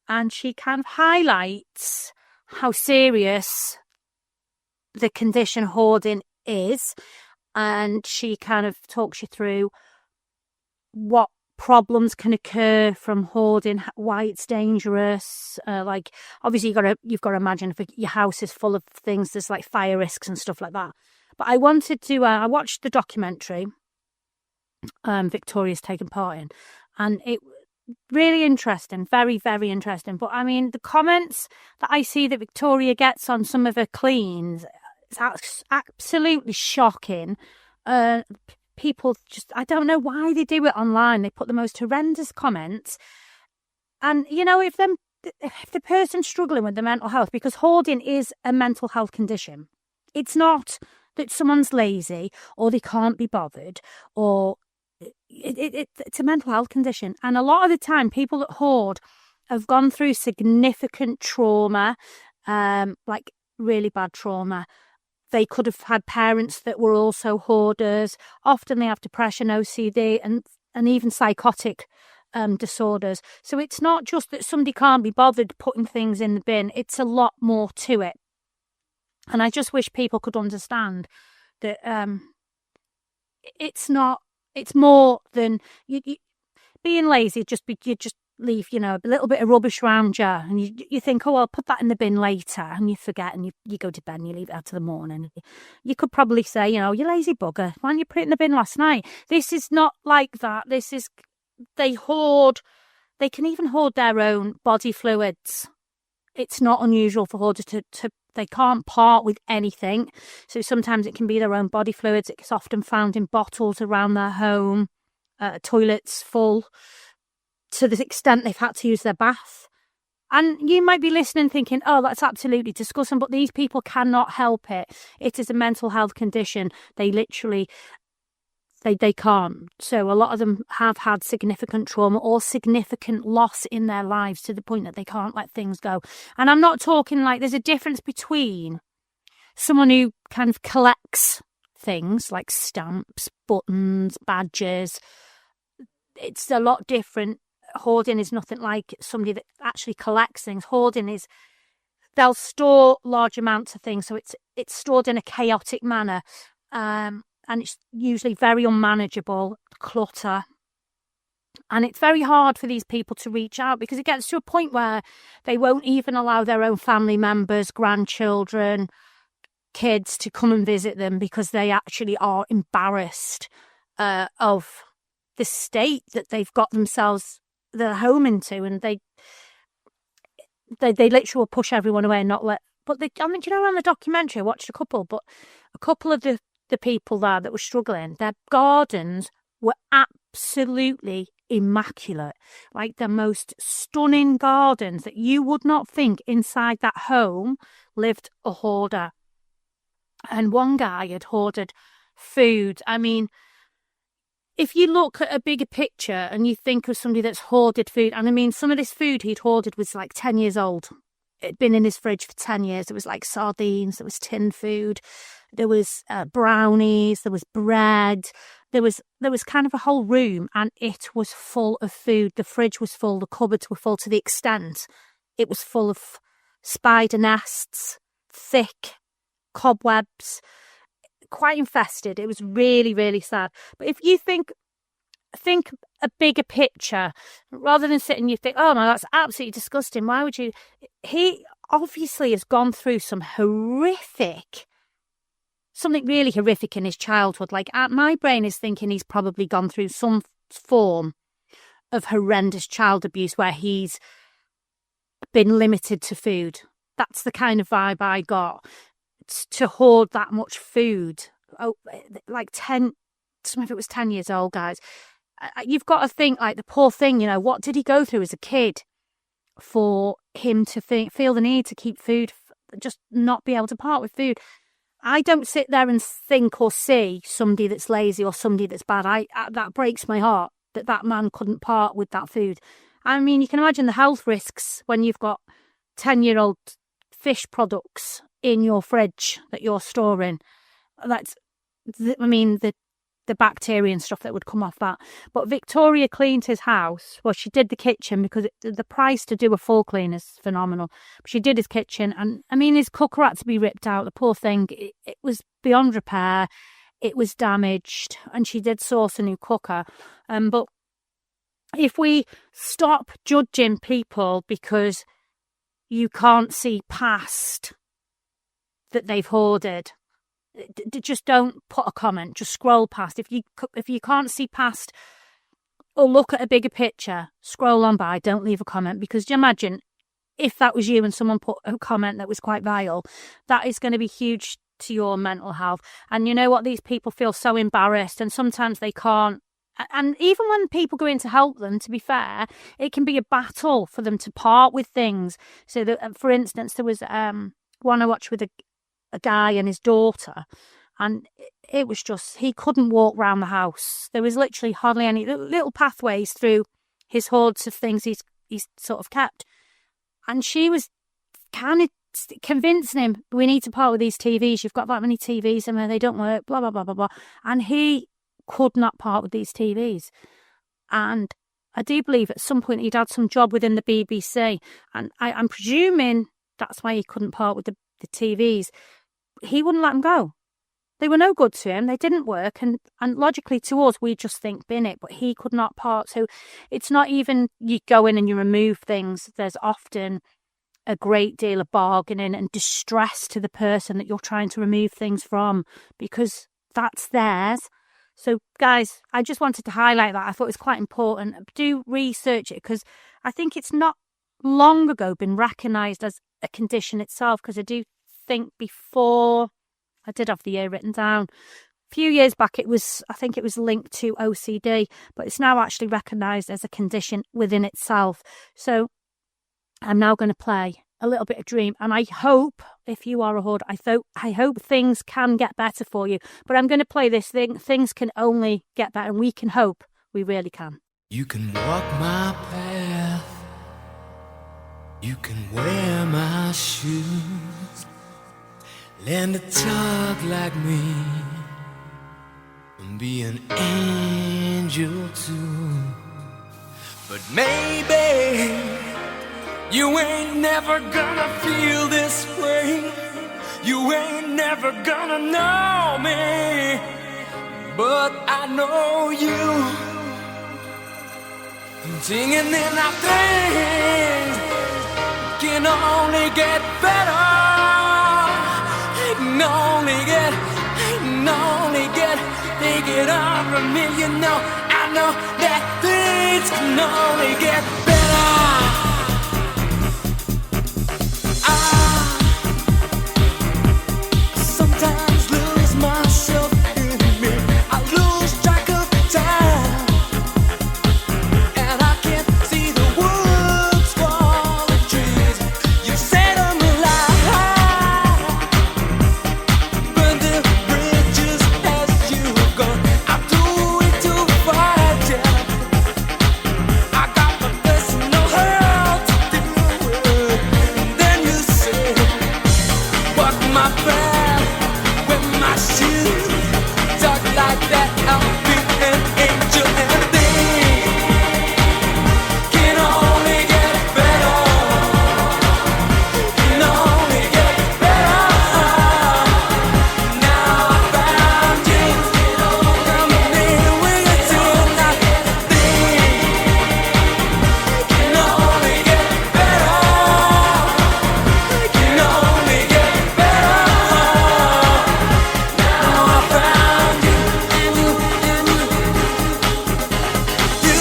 and she kind of highlights how serious the condition hoarding is. And she kind of talks you through what problems can occur from hoarding, why it's dangerous. Like, obviously, you've got to imagine if your house is full of things, there's like fire risks and stuff like that. But I wanted to. I watched the documentary Victoria's taken part in, and it really interesting, very, very interesting. But I mean, the comments that I see that Victoria gets on some of her cleans, it's absolutely shocking. People just, I don't know why they do it online. They put the most horrendous comments. And, you know, if the person's struggling with the mental health, because hoarding is a mental health condition. It's not that someone's lazy or they can't be bothered, or it's a mental health condition. And a lot of the time, people that hoard have gone through significant trauma, like really bad trauma. They could have had parents that were also hoarders. Often they have depression, OCD, and even psychotic disorders. So it's not just that somebody can't be bothered putting things in the bin. It's a lot more to it. And I just wish people could understand that it's not. It's more than you being lazy. You just leave, you know, a little bit of rubbish around you, and you think, oh, I'll put that in the bin later, and you forget, and you go to bed and you leave it out to the morning. You could probably say, you know, you lazy bugger, why didn't you put it in the bin last night? This is not like that. They hoard. They can even hoard their own body fluids. It's not unusual for hoarders to they can't part with anything. So sometimes it can be their own body fluids. It's often found in bottles around their home, toilets full, to the extent they've had to use their bath. And you might be listening thinking, oh, that's absolutely disgusting, but these people cannot help it. It is a mental health condition. They literally, they can't. So a lot of them have had significant trauma or significant loss in their lives to the point that they can't let things go. And I'm not talking like there's a difference between someone who kind of collects things like stamps, buttons, badges. It's a lot different. Hoarding is nothing like somebody that actually collects things. Hoarding is they'll store large amounts of things, so it's stored in a chaotic manner, and it's usually very unmanageable, clutter. And it's very hard for these people to reach out because it gets to a point where they won't even allow their own family members, grandchildren, kids to come and visit them because they actually are embarrassed of the state that they've got themselves their home into, and they literally will push everyone away and not let. But I mean, you know, on the documentary, I watched a couple of the people there that were struggling, their gardens were absolutely immaculate, like the most stunning gardens that you would not think inside that home lived a hoarder. And one guy had hoarded food. I mean, if you look at a bigger picture and you think of somebody that's hoarded food, and I mean, some of this food he'd hoarded was like 10 years old. It'd been in his fridge for 10 years. There was like sardines, there was tin food, there was brownies, there was bread. There was kind of a whole room, and it was full of food. The fridge was full, the cupboards were full to the extent it was full of spider nests, thick cobwebs, quite infested. It was really, really sad. But if you think a bigger picture, rather than sitting you think, oh no, that's absolutely disgusting. Why would you? He obviously has gone through something really horrific in his childhood. Like, my brain is thinking he's probably gone through some form of horrendous child abuse where he's been limited to food. That's the kind of vibe I got. To hoard that much food, like 10, some of it was 10 years old, guys. You've got to think, like, the poor thing, you know, what did he go through as a kid for him to feel the need to keep food, just not be able to part with food? I don't sit there and think or see somebody that's lazy or somebody that's bad. That breaks my heart that man couldn't part with that food. I mean, you can imagine the health risks when you've got 10-year-old fish products in your fridge that you're storing. The bacteria and stuff that would come off that. But Victoria cleaned his house. Well, she did the kitchen because the price to do a full clean is phenomenal. But she did his kitchen, and I mean, his cooker had to be ripped out. The poor thing, it was beyond repair. It was damaged, and she did source a new cooker. But if we stop judging people because you can't see past that they've hoarded, just don't put a comment, just scroll past. If you can't see past or look at a bigger picture, scroll on by, don't leave a comment, because do you imagine if that was you and someone put a comment that was quite vile? That is going to be huge to your mental health. And you know what, these people feel so embarrassed, and sometimes they can't. And even when people go in to help them, to be fair, it can be a battle for them to part with things. So that, for instance, there was one I watched with a guy and his daughter, and it was just, he couldn't walk round the house. There was literally hardly any little pathways through his hoards of things he's sort of kept. And she was kind of convincing him, we need to part with these TVs. You've got that many TVs in there, they don't work, blah, blah, blah, blah, blah. And he could not part with these TVs. And I do believe at some point he'd had some job within the BBC. And I'm presuming that's why he couldn't part with the TVs. He wouldn't let them go. They were no good to him. They didn't work. And logically to us, we just think bin it. But he could not part. So it's not even you go in and you remove things. There's often a great deal of bargaining and distress to the person that you're trying to remove things from, because that's theirs. So guys, I just wanted to highlight that. I thought it was quite important. Do research it, because I think it's not long ago been recognised as a condition itself, because I do think before, I did have the year written down, a few years back I think it was linked to OCD, but it's now actually recognised as a condition within itself. So I'm now going to play a little bit of Dream, and I hope, if you are a hoarder, I hope things can get better for you. But I'm going to play this thing. Things can only get better, and we can hope. We really can. You can walk my path, you can wear my shoes, learn to talk like me, and be an angel too. But maybe you ain't never gonna feel this never gonna know me, but I know you. Singing in our things can only get better. It can only get, take it all from me. You know, I know that things can only get better. Sometimes lose myself in me. I lose track of time, and I can't see the woods for the trees. You set them alive, burn the bridges as you go. I'm doing too far, yeah. I got my personal hell to deal with. And then you say, walk my path with my shoes. Talk like that, I'll be an angel, and things can only get better. Can only get better. Now I found you. Come in with you tonight. Things can only get better. Can only get better. Now I found you, and you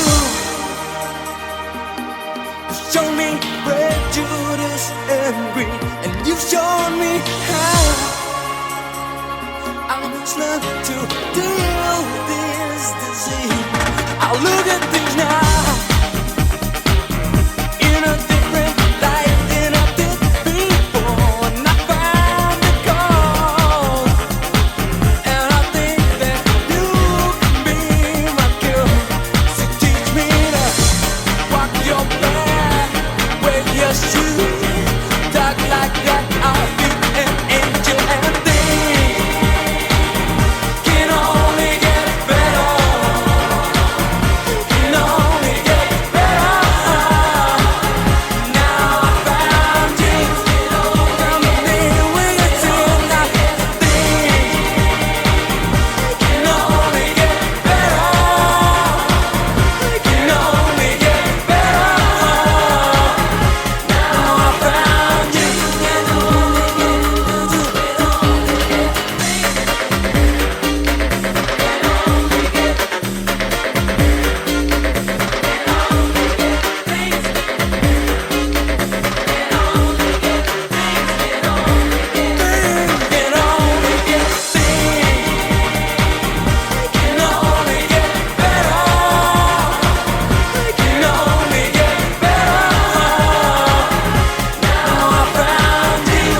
show me prejudice and greed, and you've shown me how I must learn to deal with this disease. I'll look at things now in a different light than I did before, and I found the cause. And I think that you can be my cure. So teach me to walk your path, wear your shoes. Talk like that, I'll be an angel, and things can only get better. Can only get better. Now I found you. Come in with you tonight. Things can only get better. Can only get better. Now I found you.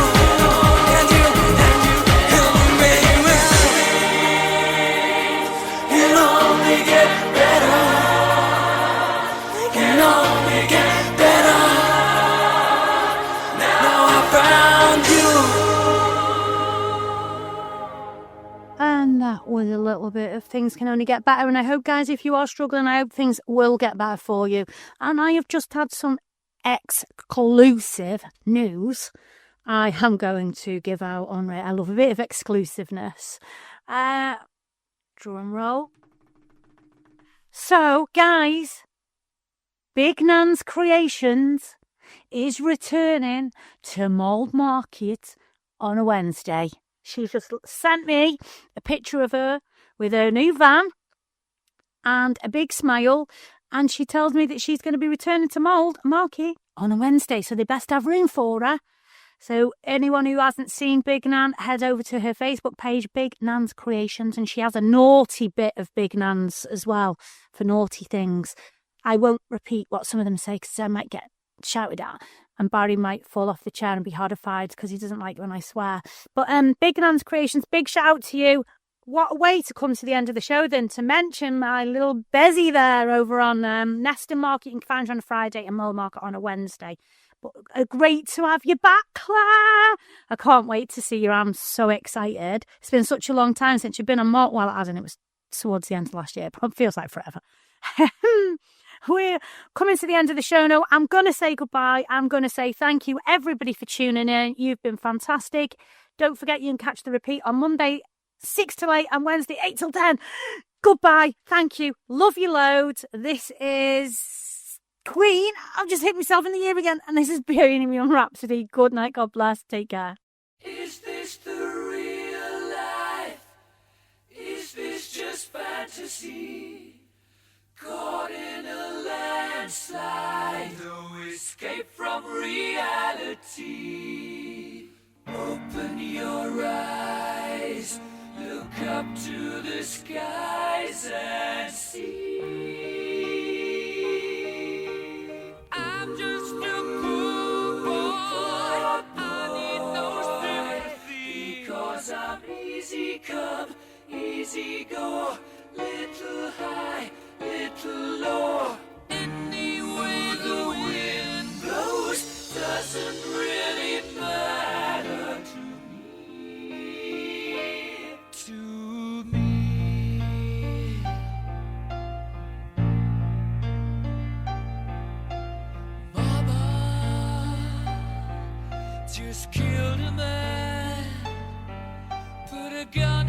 Can only get better. Can only get better. Now I found you. And that was a little bit of Things Can Only Get Better. And I hope, guys, if you are struggling, I hope things will get better for you. And I have just had some exclusive news I am going to give out on it. I love a bit of exclusiveness. Drum roll. So, guys, Big Nan's Creations is returning to Mould Market on a Wednesday. She just sent me a picture of her with her new van and a big smile, and she tells me that she's going to be returning to Mould Market on a Wednesday, so they best have room for her. So anyone who hasn't seen Big Nan, head over to her Facebook page, Big Nan's Creations, and she has a naughty bit of Big Nan's as well for naughty things. I won't repeat what some of them say because I might get shouted at, and Barry might fall off the chair and be horrified because he doesn't like when I swear. But Big Nan's Creations, big shout out to you. What a way to come to the end of the show than to mention my little Bezzy there over on Neston Market. You can find her on a Friday and Mould Market on a Wednesday. But great to have you back, Claire. I can't wait to see you. I'm so excited. It's been such a long time since you've been on Malt. Well, it hasn't. It was towards the end of last year. It feels like forever. We're coming to the end of the show now. I'm going to say goodbye. I'm going to say thank you, everybody, for tuning in. You've been fantastic. Don't forget you can catch the repeat on Monday, 6 till 8, and Wednesday, 8 till 10. Goodbye. Thank you. Love you loads. This is Queen. I've just hit myself in the ear again. And this is Bohemian Rhapsody. Good night. God bless. Take care. Is this the real life? Is this just fantasy? Caught in a landslide, no escape from reality. Open your eyes, look up to the skies and see. I'm just a poor boy, I need no sympathy, 'cause I'm easy come, easy go, little high, little low. Any way the wind blows doesn't really matter to me. To me. Mama just killed a man, put a gun